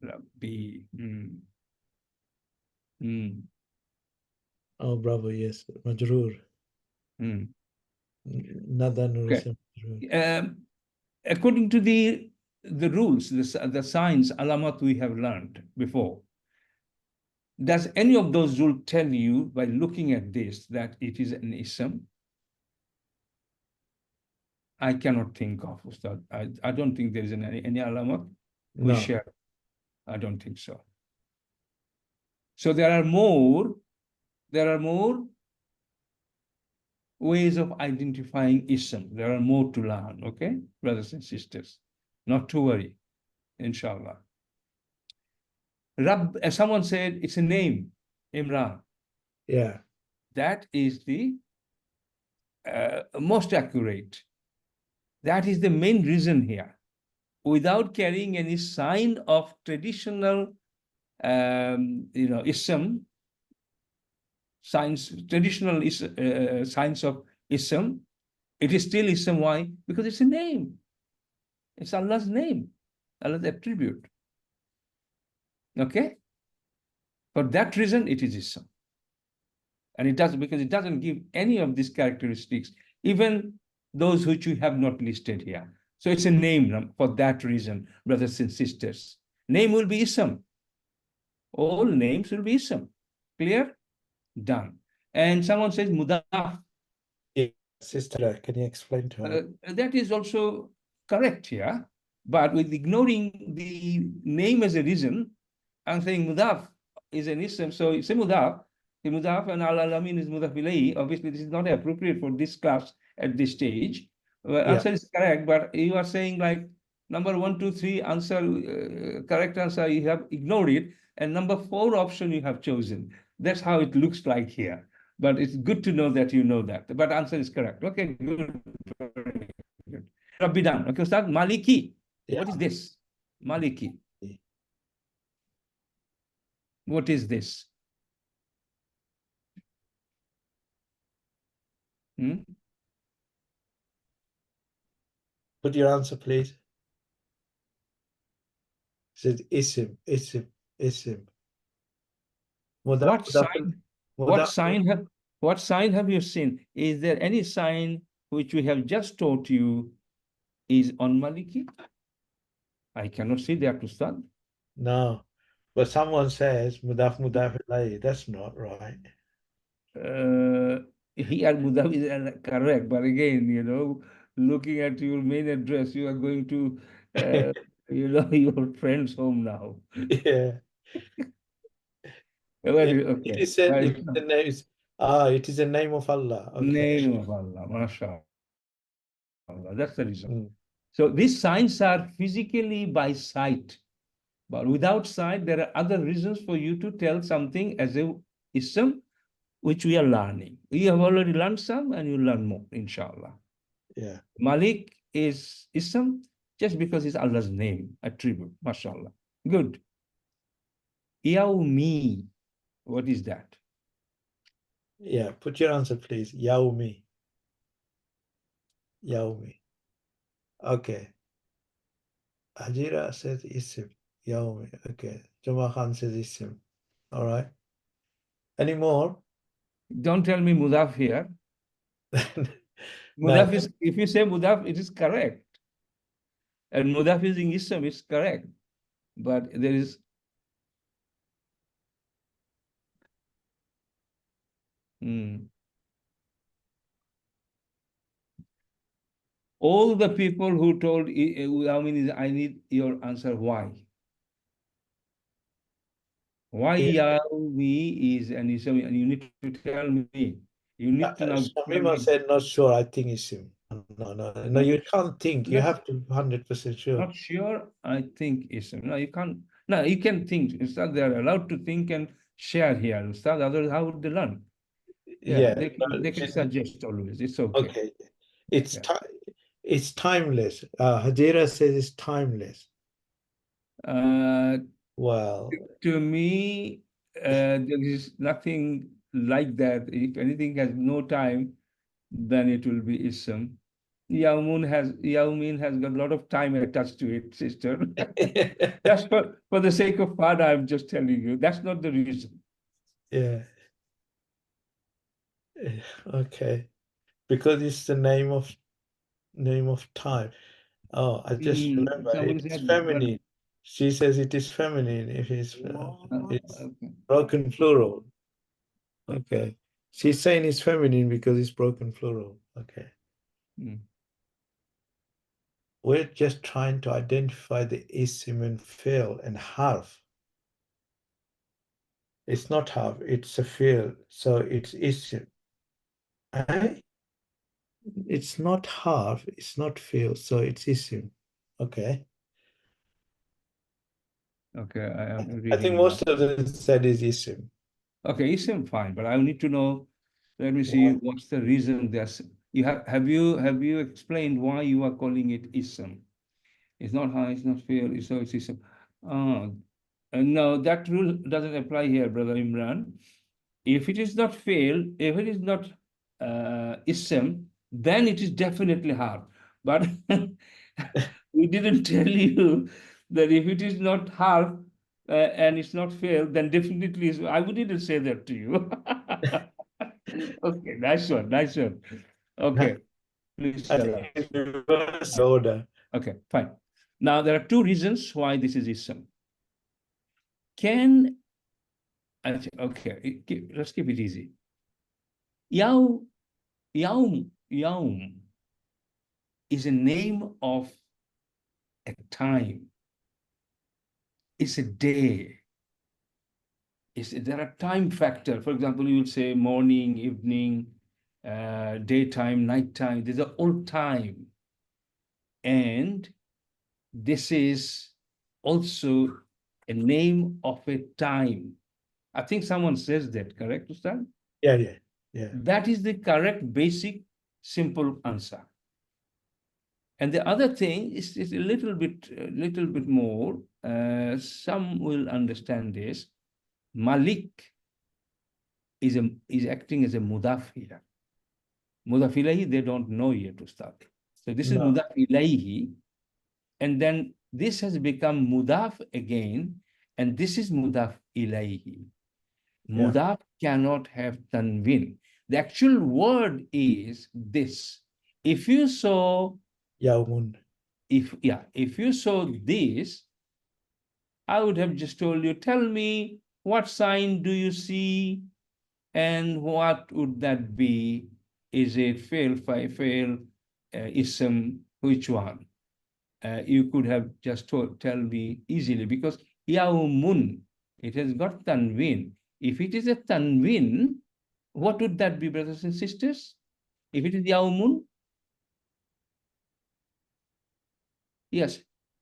Rabbi. Oh, bravo, yes, Majroor. Okay. According to the rules, the signs, alamat we have learned before, does any of those rules tell you by looking at this that it is an ism? I cannot think of, Ustad. I don't think there is any alamat we share. I don't think so. So there are more ways of identifying ism. There are more to learn, okay, brothers and sisters. Not to worry, inshallah. Rab, as someone said, it's a name, Imran. Yeah. That is the most accurate. That is the main reason here. Without carrying any sign of traditional, ism, traditional signs of ism, it is still ism. Why? Because it's a name. It's Allah's name, Allah's attribute. Okay? For that reason, it is ism. And it does, because it doesn't give any of these characteristics, even those which we have not listed here. So it's a name for that reason, brothers and sisters. Name will be ism. All names will be ism. Clear? Done. And someone says mudaf. Sister, can you explain to her? That is also correct here, but with ignoring the name as a reason, I'm saying mudaf is an ism, so it's a mudaf. The mudaf and al-alamin is mudaf ilayhi. Obviously, this is not appropriate for this class at this stage. Answer is correct, but you are saying like number 1, 2, 3 answer, correct answer, you have ignored it, and number 4 option you have chosen. That's how it looks like here. But it's good to know that you know that. But answer is correct. Okay, good. Rabbi done. Okay, start Maliki. Yeah. What is this? Maliki. What is this? Put your answer, please. It says isim. What sign have you seen? Is there any sign which we have just taught you is on Maliki? I cannot see that, Ustad. No, but someone says mudaf ilayhi. That's not right. Here mudaf is correct, but again, looking at your main address, you are going to, your friend's home now. Yeah. Okay. It is a, Right. it is a name. It is a name of Allah. Okay. Name of Allah, mashallah. That's the reason. Mm. So these signs are physically by sight, but without sight, there are other reasons for you to tell something as a ism, which we are learning. We have already learned some, and you learn more, inshallah. Yeah. Malik is ism just because it's Allah's name, attribute, mashallah. Good. Yawmi, what is that? Yeah. Put your answer, please. Yaumi. Yaumi. Okay. Hajira says isim. Yaumi. Okay. Juma Khan says isim. All right. Any more? Don't tell me mudaf here. No. Mudaf is, if you say mudaf, it is correct. And mudaf is in ism, it's correct. But there is all the people who told I mean, I need your answer. Why? Why Yeah. Yahweh is an ism? And you need to tell me. You need to now tell Shamima me. said, not sure. I think isim. No, you can't think. You have to be 100% sure. Not sure. I think ism. No, you can't. No, you can think. Ustad, they are allowed to think and share here. Ustad, otherwise, how would they learn? Yeah. They can suggest always. It's okay. Okay. It's Yeah. it's timeless. Hajira says it's timeless. Well, To me, there is nothing like that. If anything has no time, then it will be ism. Yawmin has got a lot of time attached to it, sister. Just for the sake of fun, I'm just telling you. That's not the reason. yeah. Okay. Because it's the name of time. Oh, I just remember Somebody it's said that, feminine. She says it is feminine if it's okay. broken plural. Okay. She's saying it's feminine because it's broken plural. Okay. We're just trying to identify the isim and fi'l and harf. It's not harf, it's a fi'l, so it's isim. It's not harf, it's not fi'l, so it's isim. Okay. Okay, I am reading. I think most of them said is isim. Okay, ism fine, but I need to know. Let me see what's the reason. There's have you explained why you are calling it ism? It's not high, it's not fair, so it's ism. No, that rule doesn't apply here, Brother Imran. If it is not fail, if it is not ism, then it is definitely hard. But we didn't tell you that if it is not hard and it's not fail, then definitely is. I wouldn't say that to you. Okay, nice one, nice one. Okay, please I tell think us. it's reverse order. Okay, fine. Now there are two reasons why this is ism. Okay, let's keep it easy. Yaum is a name of a time. It's a day. There are time factor. For example, you will say morning, evening, daytime, nighttime. These are all time. And this is also a name of a time. I think someone says that, correct, Ustad? Yeah. That is the correct, basic, simple answer. And the other thing is a little bit more. Some will understand this. Malik is acting as a mudaf here. Mudaf ilayhi, they don't know yet to start. So this is mudaf ilayhi, and then this has become mudaf again, and this is mudaf ilayhi. Mudaf cannot have tanwin. The actual word is this. If you saw Yawmun. if you saw this, I would have just told you, tell me what sign do you see and what would that be? Is it fail, ism, which one? You could have just tell me easily because yawmun, it has got tanwin. If it is a tanwin, what would that be, brothers and sisters? If it is yawmun, yes,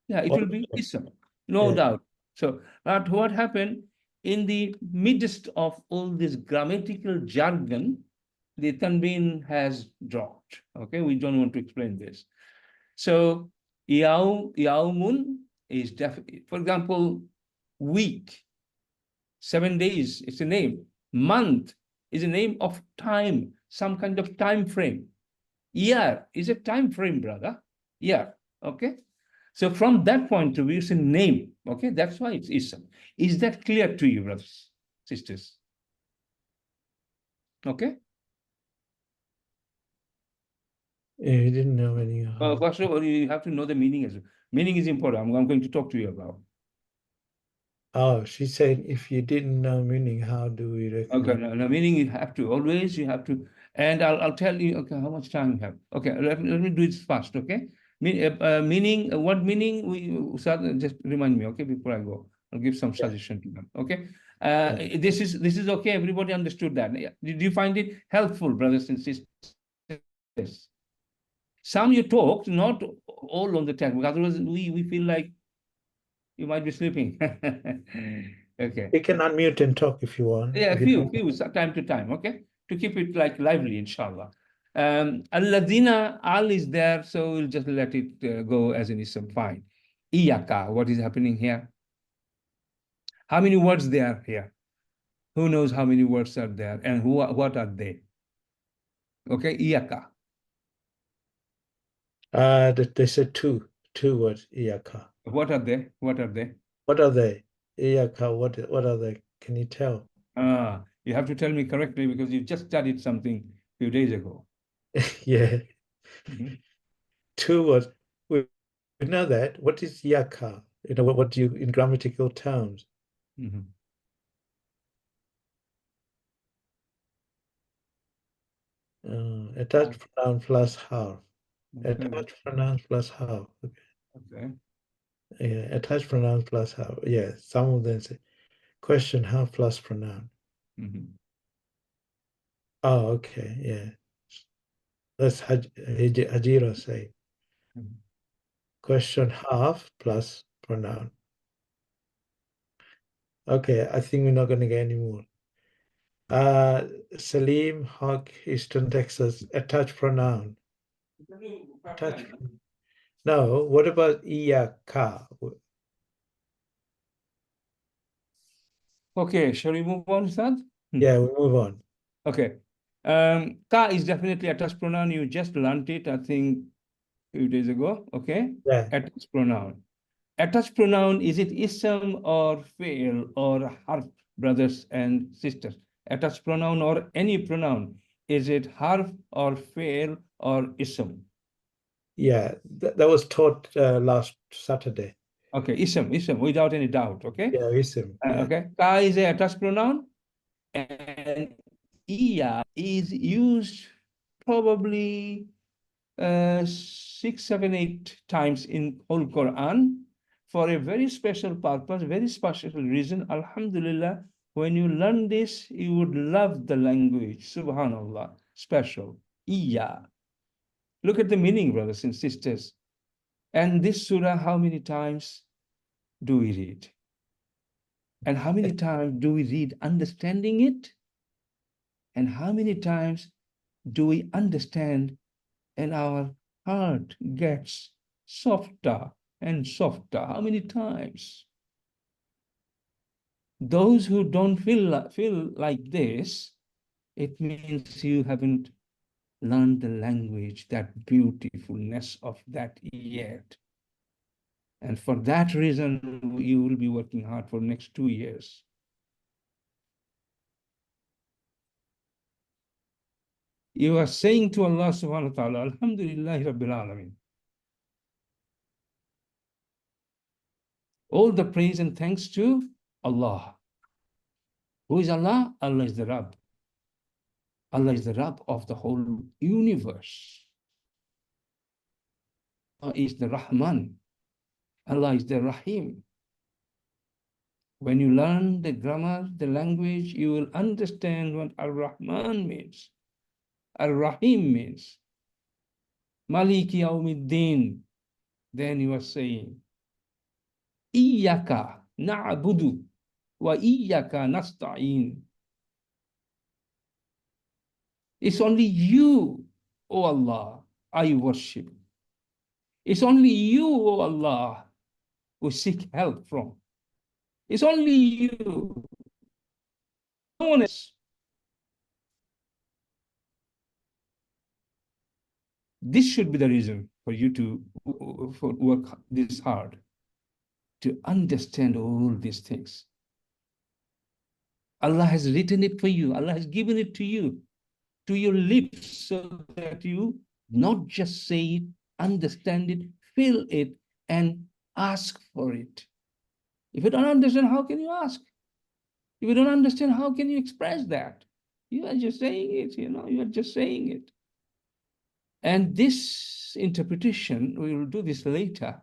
yeah, it will be ism, no doubt. So, but what happened in the midst of all this grammatical jargon, the tanwin has dropped. Okay, we don't want to explain this. So, yawmun is definitely, for example, week, 7 days, it's a name. Month is a name of time, some kind of time frame. Year is a time frame, brother. Year, okay? So from that point of view, it's a name, okay? That's why it's ism. Is that clear to you, brothers, sisters? Okay? You didn't know any. First of all, you have to know the meaning as well. Meaning is important. I'm going to talk to you about. Oh, she's saying if you didn't know meaning, how do we recognize? Okay, no, meaning you have to, always you have to, and I'll tell you, okay, how much time you have. Okay, let me do this fast, okay? Meaning, what meaning, just remind me, okay, before I go. I'll give some suggestion to them, okay? This is okay, everybody understood that. Did you find it helpful, brothers and sisters? Some you talked, not all on the time, because otherwise we feel like you might be sleeping. Okay. You can unmute and talk if you want. Yeah, If a you few, time to time, okay? To keep it like lively, inshallah. Al-ladina, al is there, so we'll just let it go as an ism, fine. Iyaka, what is happening here? How many words there are here? Who knows how many words are there and what are they? Okay, iyaka. They said two words, iyaka. What are they? What are they? What are they? Iyaka, what are they? Can you tell? You have to tell me correctly because you just studied something a few days ago. Yeah. Mhm. Two words. We know that. What is yaka? You know, what do you, in grammatical terms? Mhm. Attached pronoun plus half. Okay. Attached pronoun plus half. Okay. Okay. Yeah, attached pronoun plus half. Yeah, some of them say question half plus pronoun. Mhm. Oh, okay, yeah. That's Hajira say. Mhm. Question half plus pronoun. Okay, I think we're not going to get any more. Salim, Hawk, Eastern Texas, attached pronoun. Attached. No, what about iyaka? Okay, shall we move on, Sad? Yeah, we move on. Okay. Ka is definitely attached pronoun. You just learned it, I think, a few days ago. Okay. Yeah. Attached pronoun. Attached pronoun, is it ism or fi'l or harf, brothers and sisters? Attached pronoun or any pronoun. Is it harf or fi'l or ism? Yeah, that was taught last Saturday. Okay, ism, without any doubt. Okay. Yeah, ism. Yeah. Okay. Ka is a attached pronoun. And iya is used probably 6, 7, 8 times in whole Quran for a very special purpose, very special reason. Alhamdulillah, when you learn this, you would love the language. Subhanallah, special. Iya. Look at the meaning, brothers and sisters. And this surah, how many times do we read? And how many times do we read understanding it? And how many times do we understand and our heart gets softer and softer? How many times? Those who don't feel like this, it means you haven't learned the language, that beautifulness of that yet. And for that reason, you will be working hard for next 2 years. You are saying to Allah subhanahu wa ta'ala, Alhamdulillah Rabbil Alameen. All the praise and thanks to Allah. Who is Allah? Allah is the Rabb. Allah is the Rabb of the whole universe. Allah is the Rahman. Allah is the Rahim. When you learn the grammar, the language, you will understand what Ar-Rahman means, Ar-Rahim means, Maliki Yawmiddin. Then you are saying, Iyaka na'budu wa iyaka nasta'in. It's only you, O Allah, I worship. It's only you, O Allah, who seek help from. It's only you. No one else. This should be the reason for you to work this hard, to understand all these things. Allah has written it for you. Allah has given it to you, to your lips, so that you not just say it, understand it, feel it, and ask for it. If you don't understand, how can you ask? If you don't understand, how can you express that? You are just saying it, you are just saying it. And this interpretation, we will do this later.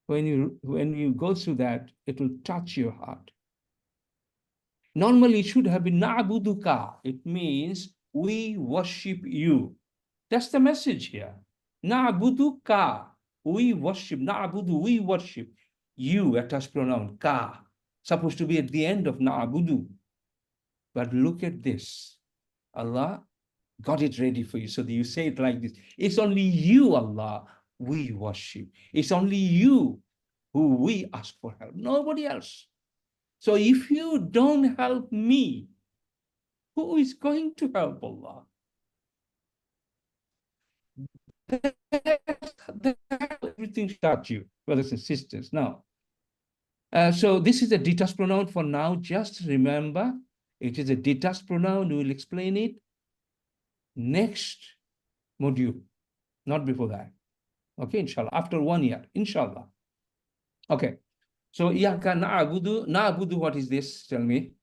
When you go through that, it will touch your heart. Normally, it should have been na'buduka. It means we worship you. That's the message here. Na'buduka. We worship. Na'budu, we worship. You, attached pronoun, ka. Supposed to be at the end of na'budu. But look at this. Allah got it ready for you. So that you say it like this. It's only you, Allah, we worship. It's only you who we ask for help. Nobody else. So if you don't help me, who is going to help Allah? Everything starts you, brothers and sisters. Now, so this is a detached pronoun for now. Just remember, it is a detached pronoun. We will explain it next module, not before that. Okay, inshallah, after 1 year, inshallah. Okay, so Iyaka na'budu. Na'budu, what is this? Tell me.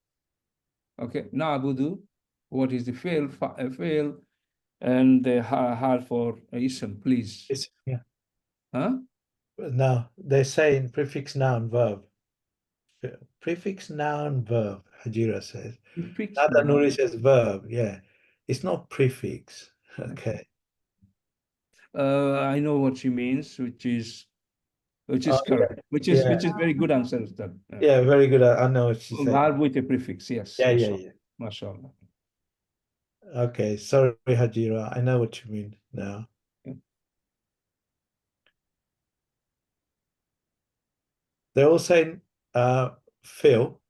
Okay, na'budu, what is the fail and the harf for ism, please? Yeah. Huh? Now, they say in prefix noun verb. Prefix noun verb, Hajira says. Prefix Nada noun. Nuri says verb, yeah. It's not prefix. Okay. I know what she means, which is Oh, correct, which is very good answer, Ustad. Yeah, very good. I know what she said. Verb with a prefix, yes. Yeah, mashallah. yeah. Mashallah. Okay, sorry, Hajira. I know what you mean now. Yeah. They're all saying Phil.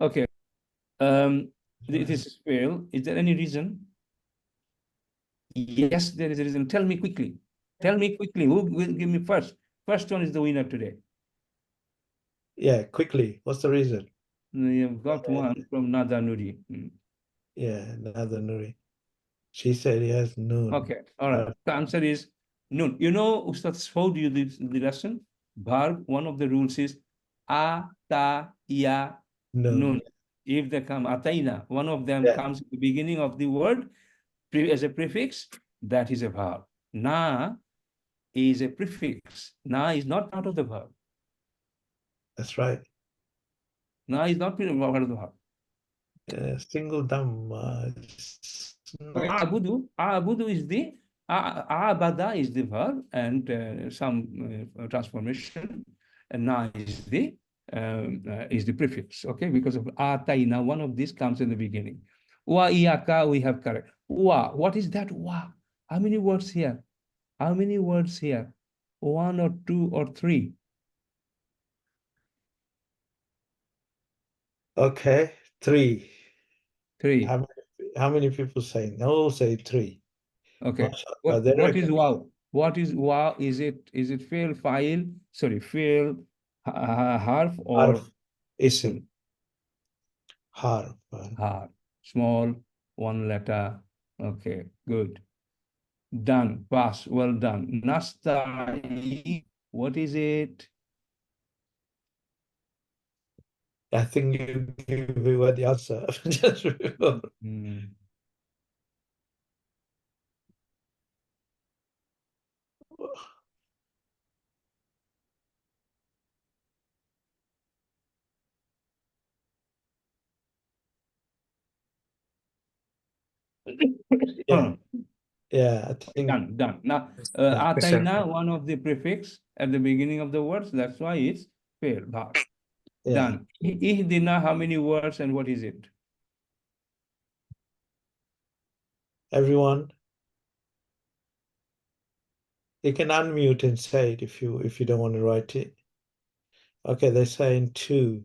Okay. This is fail. Is there any reason? Yes, there is a reason. Tell me quickly. Tell me quickly. Who will give me first? First one is the winner today. Yeah, quickly. What's the reason? You've got one from Nada Nuri. Yeah, Nada Nuri. She said he has noon. Okay, all right. The answer is noon. You know, Ustad showed you the lesson. Verb, one of the rules is a, ta, ya, noon. If they come, ataina, one of them comes at the beginning of the word as a prefix, that is a verb. Na is a prefix. Na is not part of the verb. That's right. Na is not part of the verb. Single dam. Abudu is the abada is the verb, and some transformation, and na is the prefix. Okay, because of ataina, one of these comes in the beginning. Wa iyaka, we have correct. Wa, what is that? Wa. How many words here? How many words here? 1 or 2 or 3? Okay, 3. 3. How many people saying? They all say 3. Okay. What is wow? What is wow? Is it fail file? Sorry, fail harf or Harf. Ism. Harf. Harf. Small, 1 letter. Okay, good. Done. Pass. Well done. Nasta. What is it? I think you give me what the answer just before. Yeah. Yeah, I think Done. Now, Yeah. atayna, one of the prefix at the beginning of the words, that's why it's fail. yeah. Done. Ihdina, how many words and what is it? Everyone, you can unmute and say it if you don't want to write it. Okay, they're saying 2.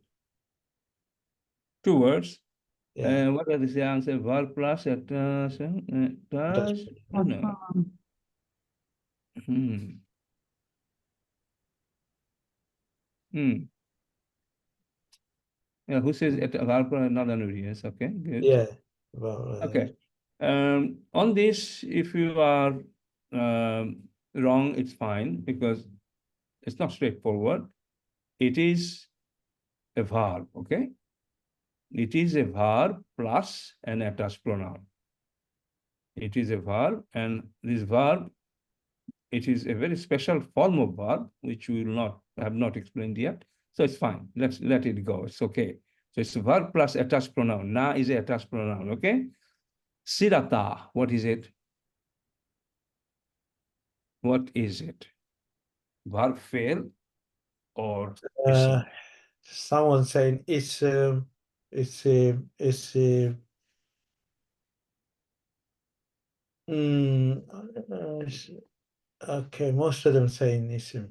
2 words. Yeah. What are the answer? Verb plus does no. Yeah, who says at verb plus another audience? Okay, good. Yeah. Well, Okay. On this, if you are wrong, it's fine because it's not straightforward. It is a verb, okay? It is a verb plus an attached pronoun. It is a verb, and this verb, it is a very special form of verb, which we will have not explained yet. So it's fine. Let's let it go. It's okay. So it's a verb plus attached pronoun. Na is a attached pronoun, okay? Sirata, what is it? What is it? Verb fail or someone saying it's okay, most of them saying isim.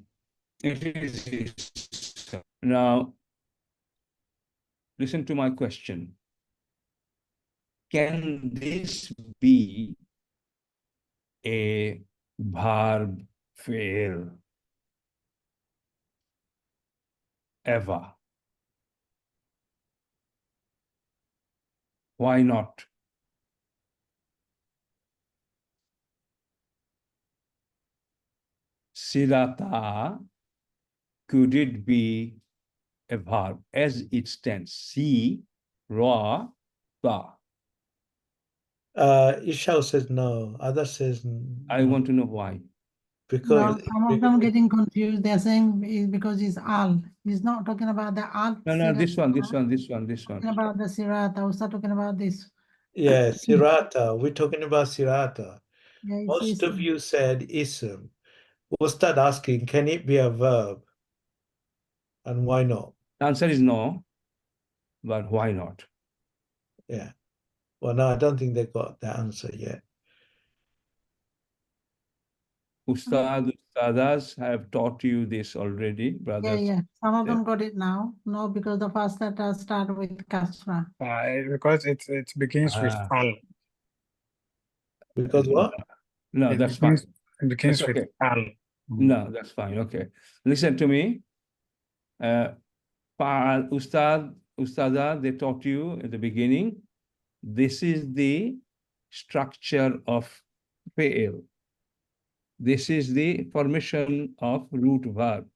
it is. Now, listen to my question. Can this be a verb fail ever? Why not? Sirata, could it be a verb as it stands? Si, ra, ta. Ishao says no. Others says I no. want to know why. Because some of them getting confused. They're saying it's because it's al. He's not talking about the al. No, this one. Talking about the sirat. I was not talking about this. yeah, sirata. We're talking about sirata. Yeah, it's Most of isim. you said ism. We'll start asking, can it be a verb? And why not? The answer is no, but why not? Yeah. Well, no, I don't think they got the answer yet. Ustadas have taught you this already, brothers. Yeah. Some of them got it now. No, because the first letter start with kasra. Because it begins with al. Because what? No, It that's begins, fine. It begins That's with okay. al. No, that's fine. Okay. Listen to me. Ustada, they taught you at the beginning. This is the structure of fail. This is the formation of root verb.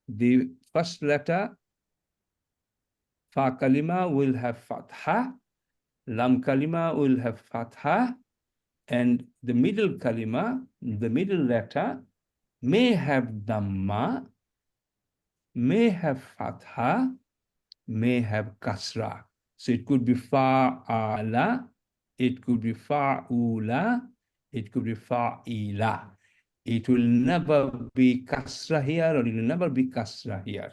The first letter, fa kalima, will have fatha, lam kalima will have fatha, and the middle kalima, the middle letter, may have dhamma, may have fatha, may have kasra. So it could be fa'ala, it could be fa'ula, it could be fa'ila. It will never be kasra here, or it will never be kasra here.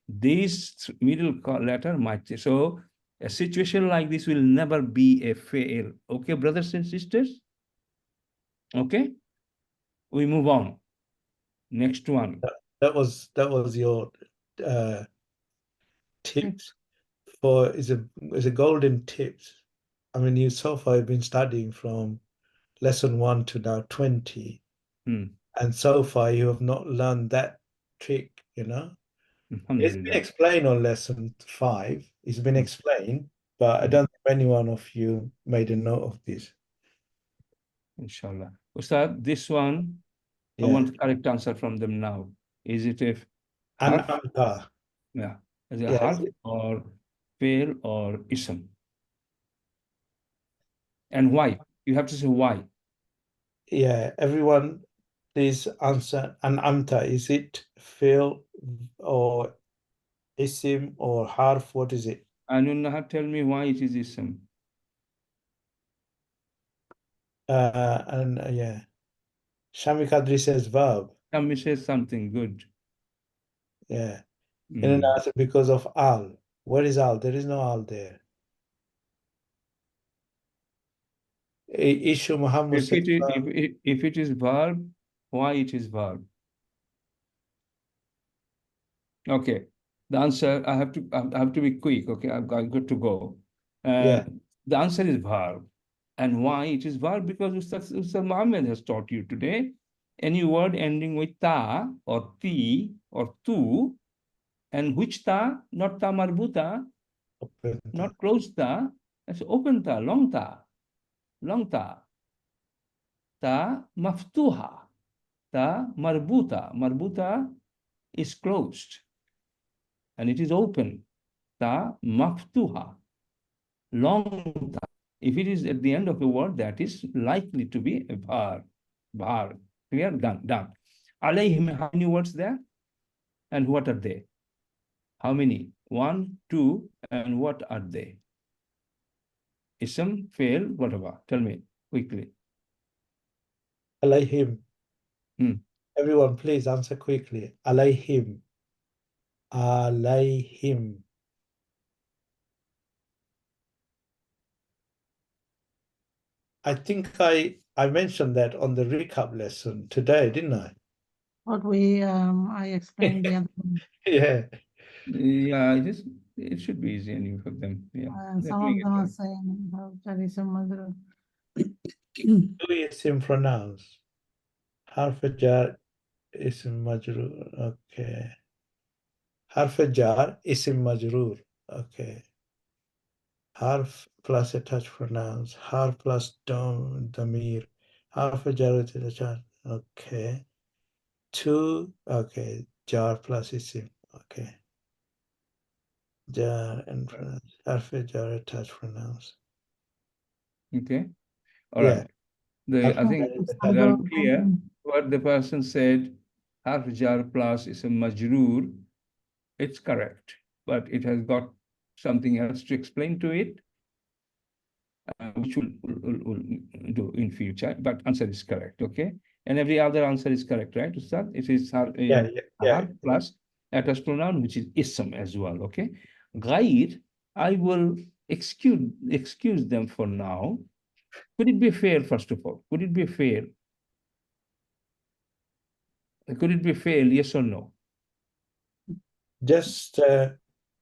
This middle letter might. So a situation like this will never be a fail. Okay, brothers and sisters? Okay, we move on. Next one. That was your tips for is a golden tips. I mean, you so far have been studying from lesson 1 to now 20. And so far you have not learned that trick, you know. It's been explained on lesson 5. It's been explained, but I don't think any one of you made a note of this. Inshallah. Ustad, this one, I want the correct answer from them now. Is it a harf? Yeah. Is it a harf or fail or ism? And why? You have to say why. Yeah, everyone, please answer. An amta, is it fail or isim or harf? What is it? Anunnaha, tell me why it is ism. Yeah. Shami Kadri says verb. Shami says something good. Yeah. In an answer because of al. Where is al? There is no al there. Ishu Muhammad If says it is, verb. if it is verb, why it is verb? Okay. The answer, I have to be quick. Okay, I've got to go. Yeah. The answer is verb. And why it is verb? Because Ustaz Muhammad has taught you today. Any word ending with ta or ti or tu, and which ta, not ta marbuta, Open not closed ta, it's open ta, long ta, ta maftuha, ta marbuta. Marbuta is closed and it is open. Ta maftuha, long ta. If it is at the end of a word, that is likely to be a verb. Verb. Clear? Done. Alayhim, how many words there? And what are they? How many? 1, 2, and what are they? Ism, fail, whatever. Tell me quickly. Alayhim. Hmm. Everyone, please answer quickly. Alayhim. Alayhim. I think I mentioned that on the recap lesson today, didn't I? What I explained the other one. Yeah. Yeah, it should be easy anyway for them. Yeah. Some of them are saying how there is a mother. Two isim pronouns. Harf jar isim majrur. Okay. Harf jar isim majrur. Okay. Harf plus attached pronouns. Harf plus damir. Harf jar with attached. Okay. Two. Okay. Jar plus isim. Okay. Jar and pronouns. Harf jar attached pronouns. Okay. All right. I think they are clear. What the person said, harf jar plus is a majroor. It's correct, but it has got something else to explain to it, which we'll do in future. But answer is correct, okay? And every other answer is correct, right, Ustad? It is harf plus attached pronoun, which is ism as well, okay? Ghair, I will excuse them for now. Could it be fair, first of all? Could it be fair? Could it be fair, yes or no? Just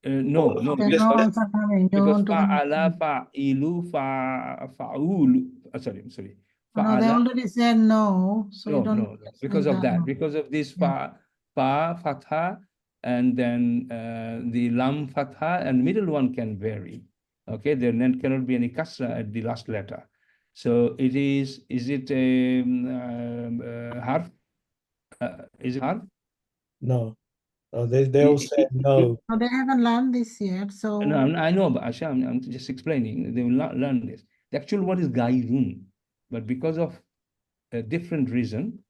No, because fa'ala, fa'ilu, fa'ul. Sorry. No, they already said no. So you don't. No. Because of that. Because of this fa fatha, and then the lam fatha, and middle one can vary. Okay, there cannot be any kasra at the last letter. So it is it a harf? Is it harf? No. Oh, they all said no. No, they haven't learned this yet. So No, I know, but Asha, I'm just explaining. They will not learn this. The actual word is gairun, but because of a different reason,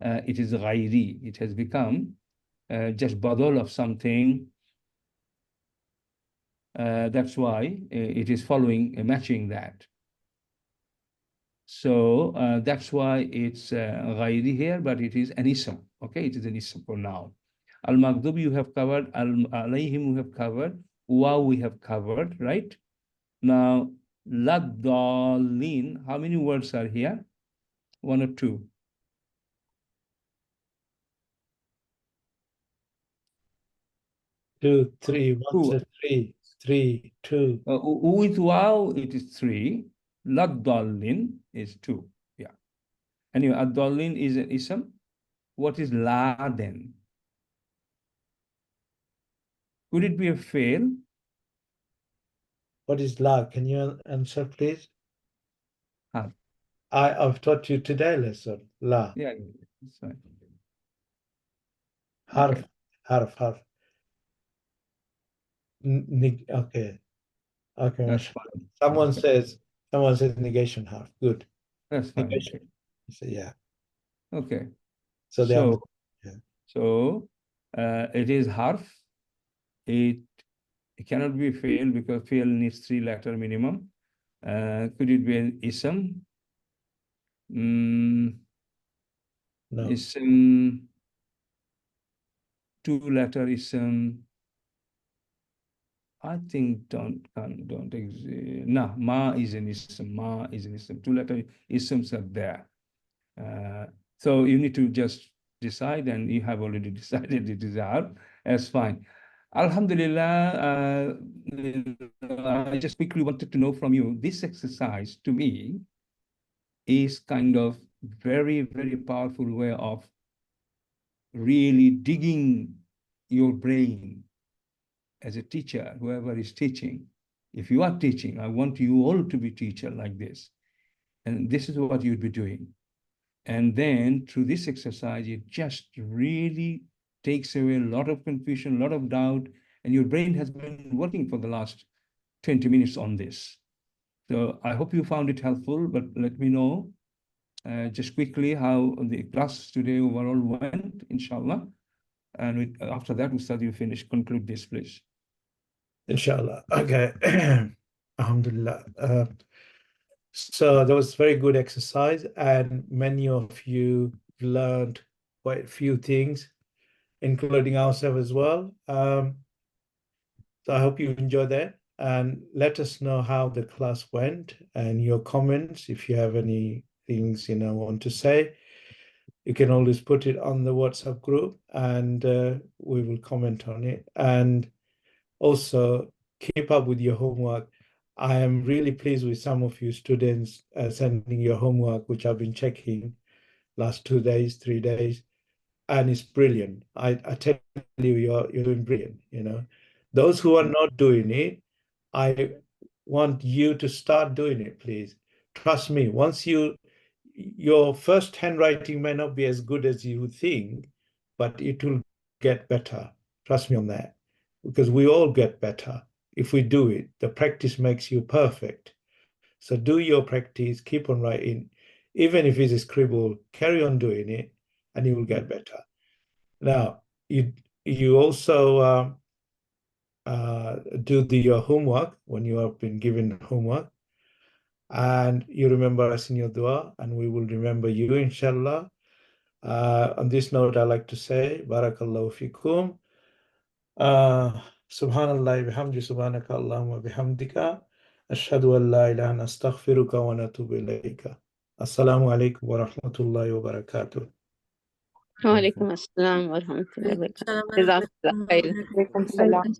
it is ghairi. It has become just badal of something. That's why it is following, matching that. So that's why it's ghairi here, but it is an ism. Okay, it is an ism for now. Al-Maghdub you have covered, Al-Alayhim we have covered, Waw we have covered, right? Now, Lad-Dallin, how many words are here? 1 or 2? Two, three, one, two, three, two. With Waw, it is 3. Lad-Dallin is 2. Yeah. Anyway, Ad-Dallin is an ism. What is La then? Could it be a fail? What is la? Can you answer, please? Harf. I've taught you today lesson. La. Yeah, that's right. Harf. Okay. Harf. Okay. Okay. That's fine. Someone says negation harf. Good. That's fine. Negation. Okay. So, yeah. Okay. So they are. So it is harf. It cannot be fail because fail needs 3 letter minimum. Could it be an ism? Mm, No. Ism, two-letter ism. I think don't exist. No, ma is an ism. Ma is an ism. Two-letter isms are there. So you need to just decide, and you have already decided it is Harf. That's fine. Alhamdulillah, I just quickly wanted to know from you, this exercise to me is kind of very, very powerful way of really digging your brain as a teacher, whoever is teaching. If you are teaching, I want you all to be teacher like this. And this is what you'd be doing. And then through this exercise, it just really takes away a lot of confusion, a lot of doubt, and your brain has been working for the last 20 minutes on this. So I hope you found it helpful, but let me know just quickly how the class today overall went, inshallah. And after that, Ustad, you finish, conclude this, please. Inshallah. Okay. Alhamdulillah. So that was very good exercise, and many of you learned quite a few things, including ourselves as well. So I hope you enjoyed that, and let us know how the class went and your comments. If you have any things want to say, you can always put it on the WhatsApp group, and we will comment on it. And also keep up with your homework. I am really pleased with some of you students sending your homework, which I've been checking last 2 days, 3 days, and it's brilliant. I tell you, you're doing brilliant. Those who are not doing it, I want you to start doing it, please. Trust me, once your first handwriting may not be as good as you think, but it will get better. Trust me on that, because we all get better if we do it. The practice makes you perfect. So do your practice, keep on writing. Even if it's a scribble, carry on doing it, and you will get better. Now, you also do your homework when you have been given homework. And you remember us in your dua, and we will remember you, inshallah. On this note, I'd like to say, Barakallahu fikum. Subhanallah, bihamdi, subhanaka Allahumma bihamdika. Ashhadu an la ilaha illa anta astaghfiruka wa atubu ilayka. Assalamu alaikum wa rahmatullahi wa barakatuh. وعليكم السلام ورحمة الله وبركاته. جزاك الله خير. وعليكم السلام.